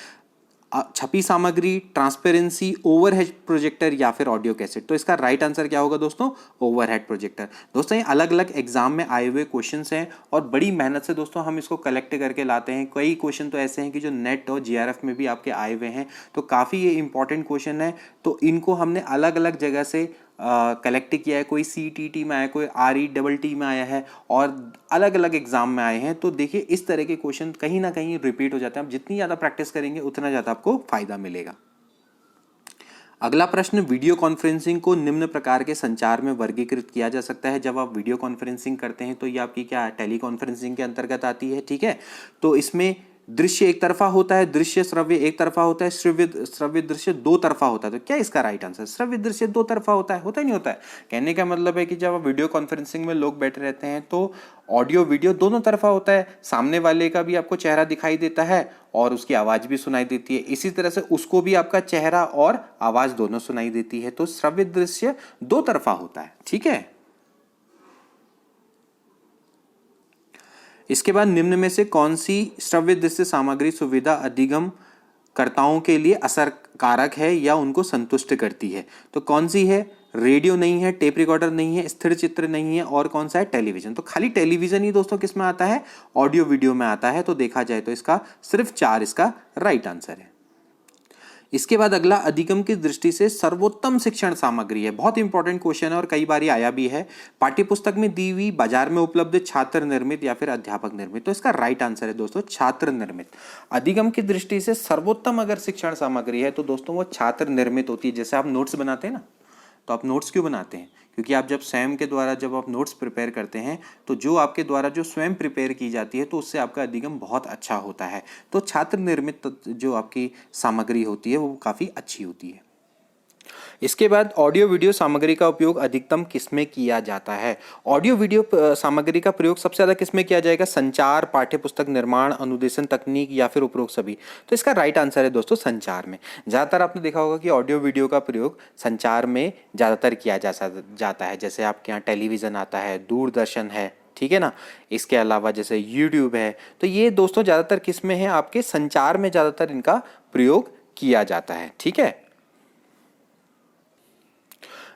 Speaker 1: छपी सामग्री, ट्रांसपेरेंसी, ओवरहेड प्रोजेक्टर या फिर ऑडियो कैसेट। तो इसका राइट आंसर क्या होगा दोस्तों? Overhead projector. दोस्तों ये अलग अलग एग्जाम में आए हुए क्वेश्चंस हैं और बड़ी मेहनत से दोस्तों हम इसको कलेक्ट करके लाते हैं। कई क्वेश्चन तो ऐसे हैं कि जो नेट और जीआरएफ में भी आपके आए हुए हैं, तो काफ़ी ये इंपॉर्टेंट क्वेश्चन है। तो इनको हमने अलग अलग जगह से कलेक्ट किया है। कोई CTT में आया, कोई RETT में आया है और अलग अलग एग्जाम में आए हैं। तो देखिए इस तरह के क्वेश्चन कहीं ना कहीं रिपीट हो जाते हैं। आप जितनी ज़्यादा प्रैक्टिस करेंगे उतना ज़्यादा आपको फायदा मिलेगा। अगला प्रश्न, वीडियो कॉन्फ्रेंसिंग को निम्न प्रकार के संचार में वर्गीकृत किया जा सकता है। जब आप वीडियो कॉन्फ्रेंसिंग करते हैं तो ये आपकी क्या टेली कॉन्फ्रेंसिंग के अंतर्गत आती है, ठीक है। तो इसमें दृश्य एक तरफा होता है, दृश्य श्रव्य एक तरफा होता है, श्रव्य दृश्य दो तरफा होता है। तो क्या इसका राइट आंसर? श्रव्य दृश्य दो तरफा होता है ही नहीं होता है। कहने का मतलब है कि जब आप वीडियो कॉन्फ्रेंसिंग में लोग बैठे रहते हैं तो ऑडियो वीडियो दोनों तरफा होता है। सामने वाले का भी आपको चेहरा दिखाई देता है और उसकी आवाज भी सुनाई देती है, इसी तरह से उसको भी आपका चेहरा और आवाज दोनों सुनाई देती है। तो श्रव्य दृश्य दो तरफा होता है। ठीक है, इसके बाद निम्न में से कौन सी श्रव्य दृश्य सामग्री सुविधा अधिगम कर्ताओं के लिए असरकारक है या उनको संतुष्ट करती है? तो कौन सी है? रेडियो नहीं है, टेप रिकॉर्डर नहीं है, स्थिर चित्र नहीं है, और कौन सा है? टेलीविजन। तो खाली टेलीविजन ही दोस्तों किस में आता है? ऑडियो वीडियो में आता है। तो देखा जाए तो इसका सिर्फ 4 इसका राइट आंसर है। इसके बाद अगला अधिगम की दृष्टि से सर्वोत्तम शिक्षण सामग्री है। बहुत इंपॉर्टेंट क्वेश्चन है और कई बार आया भी है। पाठ्यपुस्तक में दी हुई, बाजार में उपलब्ध, छात्र निर्मित या फिर अध्यापक निर्मित? तो इसका राइट आंसर है दोस्तों छात्र निर्मित। अधिगम की दृष्टि से सर्वोत्तम अगर शिक्षण सामग्री है तो दोस्तों वो छात्र निर्मित होती है। जैसे आप नोट्स बनाते हैं ना, तो आप नोट्स क्यों बनाते हैं? क्योंकि आप जब स्वयं के द्वारा जब आप नोट्स प्रिपेयर करते हैं तो जो आपके द्वारा जो स्वयं प्रिपेयर की जाती है तो उससे आपका अधिगम बहुत अच्छा होता है। तो छात्र निर्मित जो आपकी सामग्री होती है वो काफ़ी अच्छी होती है। इसके बाद ऑडियो वीडियो सामग्री का उपयोग अधिकतम किसमें किया जाता है? ऑडियो वीडियो सामग्री का प्रयोग सबसे ज़्यादा किसमें किया जाएगा? संचार, पाठ्यपुस्तक निर्माण, अनुदेशन तकनीक या फिर उपरोक्त सभी? तो इसका राइट आंसर है दोस्तों संचार में। ज़्यादातर आपने देखा होगा कि ऑडियो वीडियो का प्रयोग संचार में ज़्यादातर किया जाता है। जैसे आपके यहाँ टेलीविज़न आता है, दूरदर्शन है, ठीक है ना, इसके अलावा जैसे यूट्यूब है। तो ये दोस्तों ज़्यादातर किस में है? आपके संचार में ज़्यादातर इनका प्रयोग किया जाता है। ठीक है,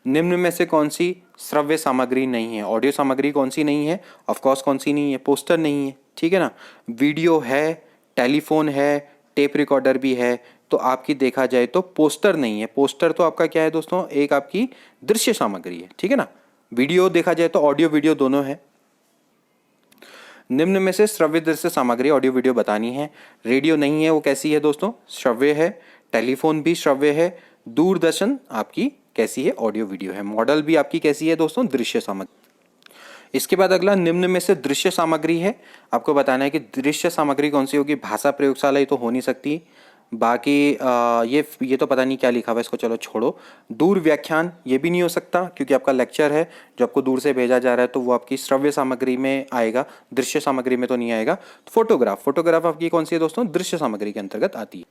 Speaker 1: निम्न में से कौन सी श्रव्य सामग्री नहीं है? ऑडियो सामग्री कौन सी नहीं है? ऑफ कोर्स कौन सी नहीं है? पोस्टर नहीं है, ठीक है ना, वीडियो है, टेलीफोन है, टेप रिकॉर्डर भी है। तो आपकी देखा जाए तो पोस्टर नहीं है। पोस्टर तो आपका क्या है दोस्तों? एक आपकी दृश्य सामग्री है, ठीक है ना। वीडियो देखा जाए तो ऑडियो वीडियो दोनों है। निम्न में से श्रव्य दृश्य सामग्री ऑडियो वीडियो बतानी है। रेडियो नहीं है, वो कैसी है दोस्तों? श्रव्य है। टेलीफोन भी श्रव्य है। दूरदर्शन आपकी कैसी है? ऑडियो वीडियो है। मॉडल भी आपकी कैसी है दोस्तों? दृश्य सामग्री। इसके बाद अगला निम्न में से दृश्य सामग्री है। आपको बताना है कि दृश्य सामग्री कौन सी होगी। भाषा प्रयोगशाला ये तो हो नहीं सकती। बाकी ये तो पता नहीं क्या लिखा हुआ है, इसको चलो छोड़ो। दूर व्याख्यान ये भी नहीं हो सकता क्योंकि आपका लेक्चर है जो आपको दूर से भेजा जा रहा है, तो वो आपकी श्रव्य सामग्री में आएगा, दृश्य सामग्री में तो नहीं आएगा। फोटोग्राफ आपकी कौन सी है दोस्तों? दृश्य सामग्री के अंतर्गत आती है।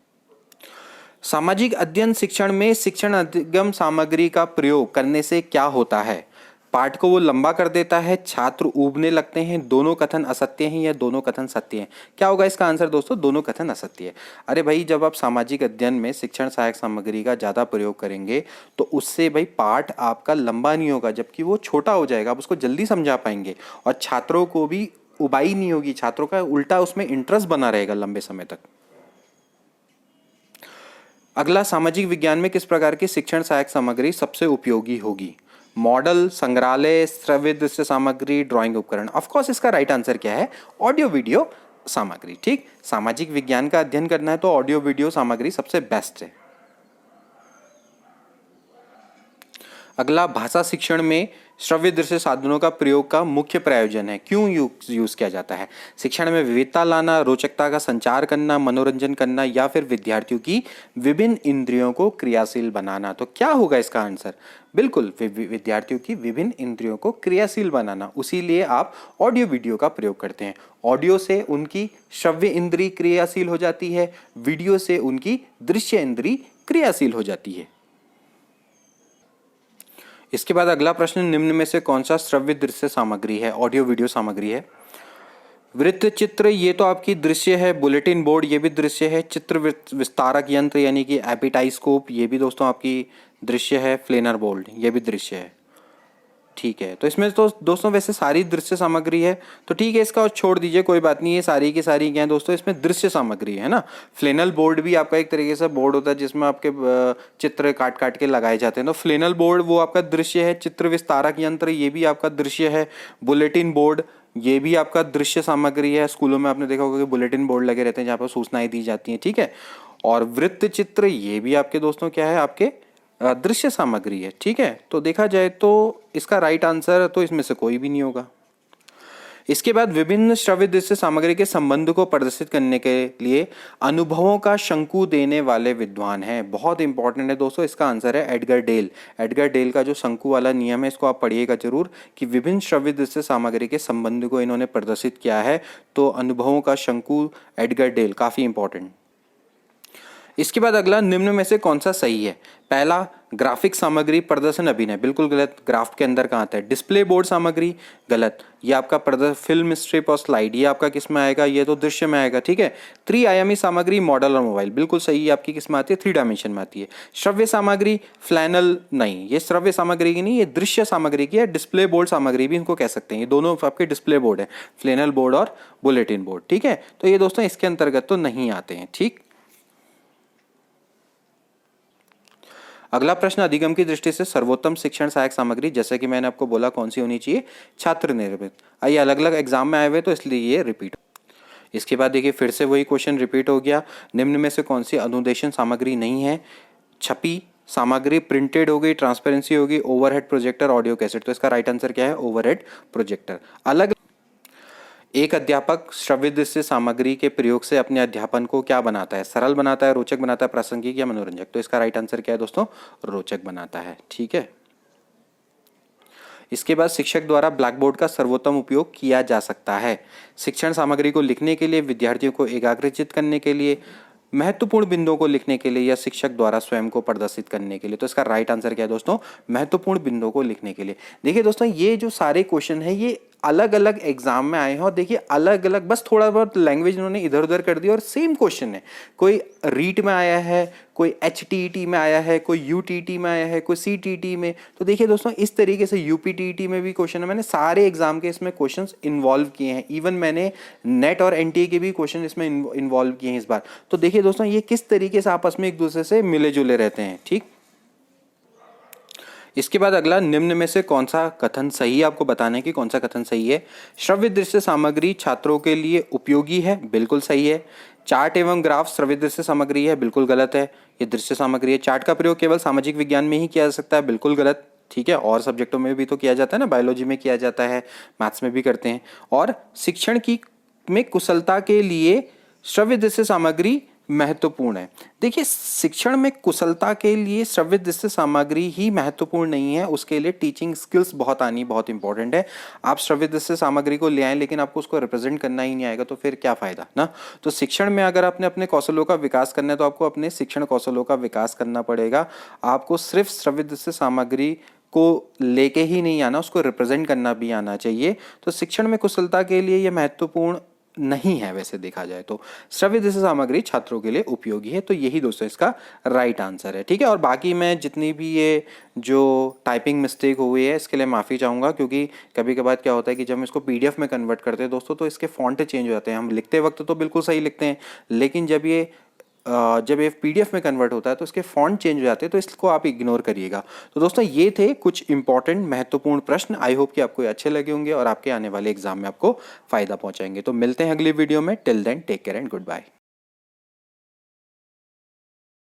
Speaker 1: सामाजिक अध्ययन शिक्षण में शिक्षण अधिगम सामग्री का प्रयोग करने से क्या होता है? पाठ को वो लंबा कर देता है, छात्र ऊबने लगते हैं, दोनों कथन असत्य हैं या दोनों कथन सत्य हैं? क्या होगा इसका आंसर दोस्तों? दोनों कथन असत्य है। अरे भाई, जब आप सामाजिक अध्ययन में शिक्षण सहायक सामग्री का ज़्यादा प्रयोग करेंगे तो उससे भाई पाठ आपका लंबा नहीं होगा, जबकि वो छोटा हो जाएगा, आप उसको जल्दी समझा पाएंगे और छात्रों को भी उबाई नहीं होगी, छात्रों का उल्टा उसमें इंटरेस्ट बना रहेगा लंबे समय तक। अगला, सामाजिक विज्ञान में किस प्रकार की शिक्षण सहायक सामग्री सबसे उपयोगी होगी? मॉडल, संग्रहालय, श्रव्य दृश्य सामग्री, ड्राइंग उपकरण? ऑफ कोर्स इसका राइट आंसर क्या है? ऑडियो वीडियो सामग्री। ठीक, सामाजिक विज्ञान का अध्ययन करना है तो ऑडियो वीडियो सामग्री सबसे बेस्ट है। अगला, भाषा शिक्षण में श्रव्य दृश्य साधनों का प्रयोग का मुख्य प्रयोजन है, क्यों यूज किया जाता है? शिक्षण में विविधता लाना, रोचकता का संचार करना, मनोरंजन करना या फिर विद्यार्थियों की विभिन्न इंद्रियों को क्रियाशील बनाना? तो क्या होगा इसका आंसर? बिल्कुल, विद्यार्थियों की विभिन्न इंद्रियों को क्रियाशील बनाना। उसी लिए आप ऑडियो वीडियो का प्रयोग करते हैं। ऑडियो से उनकी श्रव्य इंद्री क्रियाशील हो जाती है, वीडियो से उनकी दृश्य इंद्री क्रियाशील हो जाती है। इसके बाद अगला प्रश्न, निम्न में से कौन सा श्रव्य दृश्य सामग्री है? ऑडियो वीडियो सामग्री है। वृत्त चित्र ये तो आपकी दृश्य है। बुलेटिन बोर्ड ये भी दृश्य है। चित्र विस्तारक यंत्र यानी कि एपिटाइस्कोप ये भी दोस्तों आपकी दृश्य है। फ्लेनर बोर्ड ये भी दृश्य है। ठीक है, तो इसमें तो दोस्तों वैसे सारी दृश्य सामग्री है, तो ठीक है इसका छोड़ दीजिए, कोई बात नहीं है। सारी की सारी क्या है दोस्तों? इसमें दृश्य सामग्री है ना। फ्लेनल बोर्ड भी आपका एक तरीके से बोर्ड होता है जिसमें आपके चित्र काट काट के लगाए जाते हैं, तो फ्लेनल बोर्ड वो आपका दृश्य है। चित्र विस्तारक यंत्र ये भी आपका दृश्य है। बुलेटिन बोर्ड ये भी आपका दृश्य सामग्री है। स्कूलों में आपने देखा होगा कि बुलेटिन बोर्ड लगे रहते हैं जहाँ पर सूचनाएं दी जाती हैं, ठीक है। और वृत्त चित्र ये भी आपके दोस्तों क्या है? आपके दृश्य सामग्री है, ठीक है। तो देखा जाए तो इसका राइट आंसर तो इसमें से कोई भी नहीं होगा। इसके बाद विभिन्न श्रव्य दृश्य सामग्री के संबंध को प्रदर्शित करने के लिए अनुभवों का शंकु देने वाले विद्वान हैं। बहुत इंपॉर्टेंट है दोस्तों, इसका आंसर है एडगर डेल। एडगर डेल का जो शंकु वाला नियम है इसको आप पढ़िएगा जरूर कि विभिन्न श्रव्य दृश्य सामग्री के संबंध को इन्होंने प्रदर्शित किया है, तो अनुभवों का शंकु एडगर डेल, काफी इंपॉर्टेंट। इसके बाद अगला, निम्न में से कौन सा सही है? पहला, ग्राफिक सामग्री प्रदर्शन अभिनय, बिल्कुल गलत। ग्राफ के अंदर कहाँ आता है? डिस्प्ले बोर्ड सामग्री, गलत। ये आपका फिल्म स्ट्रिप और स्लाइड, ये आपका किस में आएगा? ये तो दृश्य में आएगा, ठीक है। त्रिआयामी सामग्री मॉडल और मोबाइल, बिल्कुल सही। ये आपकी किस में आती है? 3 डायमेंशन में आती है। श्रव्य सामग्री फ्लैनल, नहीं, ये श्रव्य सामग्री की नहीं, ये दृश्य सामग्री की है। डिस्प्ले बोर्ड सामग्री भी इनको कह सकते हैं, ये दोनों आपके डिस्प्ले बोर्ड है, फ्लैनल बोर्ड और बुलेटिन बोर्ड, ठीक है। तो ये दोस्तों इसके अंतर्गत तो नहीं आते हैं, ठीक। अगला प्रश्न, अधिगम की दृष्टि से सर्वोत्तम शिक्षण सहायक सामग्री, जैसे कि मैंने आपको बोला कौन सी होनी चाहिए? छात्र निर्मित। आइए, अलग अलग एग्जाम में आए हुए तो इसलिए ये रिपीट। इसके बाद देखिए फिर से वही क्वेश्चन रिपीट हो गया। निम्न में से कौन सी अनुदेशन सामग्री नहीं है? छपी सामग्री, प्रिंटेड हो गई, ट्रांसपेरेंसी होगी, ओवरहेड प्रोजेक्टर, ऑडियो कैसेट। तो इसका राइट आंसर क्या है? Overhead projector. अलग एक अध्यापक श्रव्य दृश्य सामग्री के प्रयोग से अपने अध्यापन को क्या बनाता है? सरल बनाता है, रोचक बनाता है, प्रासंगिक या मनोरंजक? तो इसका राइट आंसर क्या है दोस्तों? रोचक बनाता है, ठीक है। इसके बाद, शिक्षक द्वारा ब्लैक बोर्ड का सर्वोत्तम उपयोग किया जा सकता है शिक्षण सामग्री को लिखने के लिए, विद्यार्थियों को एकाग्रचित करने के लिए, महत्वपूर्ण बिंदुओं को लिखने के लिए, या शिक्षक द्वारा स्वयं को प्रदर्शित करने के लिए। तो इसका राइट आंसर क्या है दोस्तों? महत्वपूर्ण बिंदुओं को लिखने के लिए। देखिए दोस्तों, ये जो सारे क्वेश्चन है ये अलग अलग एग्जाम में आए हैं, और देखिए अलग अलग, बस थोड़ा बहुत लैंग्वेज इन्होंने इधर उधर कर दी और सेम क्वेश्चन है। कोई रीट में आया है, कोई HTET में आया है, कोई UTT में आया है, कोई CTT में। तो देखिए दोस्तों, इस तरीके से UPTT में भी क्वेश्चन है। मैंने सारे एग्जाम के इसमें क्वेश्चंस इन्वॉल्व किए हैं, इवन मैंने नेट और NTA के भी क्वेश्चन इसमें इन्वॉल्व किए हैं इस बार। तो देखिए दोस्तों, ये किस तरीके से आपस में एक दूसरे से मिले जुले रहते हैं, ठीक। इसके बाद अगला, निम्न में से कौन सा कथन सही है? आपको बताने की कौन सा कथन सही है। श्रव्य दृश्य सामग्री छात्रों के लिए उपयोगी है, बिल्कुल सही है। चार्ट एवं ग्राफ श्रव्य दृश्य सामग्री है, बिल्कुल गलत है। ये दृश्य सामग्री है। चार्ट का प्रयोग केवल सामाजिक विज्ञान में ही किया जा सकता है, बिल्कुल गलत, ठीक है। और सब्जेक्टों में भी तो किया जाता है ना, बायोलॉजी में किया जाता है, मैथ्स में भी करते हैं। और शिक्षण की में कुशलता के लिए श्रव्य दृश्य सामग्री महत्वपूर्ण है। देखिए, शिक्षण में कुशलता के लिए श्रव्य दृश्य सामग्री ही महत्वपूर्ण नहीं है, उसके लिए टीचिंग स्किल्स बहुत आनी बहुत इंपॉर्टेंट है। आप श्रव्य दृश्य सामग्री को ले आए लेकिन आपको उसको रिप्रेजेंट करना ही नहीं आएगा तो फिर क्या फायदा ना। तो शिक्षण में अगर आपने अपने कौशलों का विकास करना है तो आपको अपने शिक्षण कौशलों का विकास करना पड़ेगा। आपको सिर्फ श्रव्य दृश्य सामग्री को लेके ही नहीं आना, उसको रिप्रेजेंट करना भी आना चाहिए। तो शिक्षण में कुशलता के लिए यह महत्वपूर्ण नहीं है वैसे देखा जाए तो। श्रव्य दृश्य सामग्री छात्रों के लिए उपयोगी है, तो यही दोस्तों इसका राइट आंसर है, ठीक है। और बाकी मैं जितनी भी ये जो टाइपिंग मिस्टेक हुई है इसके लिए माफ़ी चाहूँगा, क्योंकि कभी कभार क्या होता है कि जब हम इसको PDF में कन्वर्ट करते हैं दोस्तों तो इसके फॉन्ट चेंज हो जाते हैं। हम लिखते वक्त तो बिल्कुल सही लिखते हैं, लेकिन जब ये PDF में कन्वर्ट होता है तो इसके फॉन्ट चेंज हो जाते हैं, तो इसको आप इग्नोर करिएगा। तो दोस्तों ये थे कुछ इंपॉर्टेंट महत्वपूर्ण प्रश्न। आई होप कि आपको अच्छे लगे होंगे और आपके आने वाले एग्जाम में आपको फायदा पहुंचाएंगे। तो मिलते हैं अगली वीडियो में। Till then take care and good bye.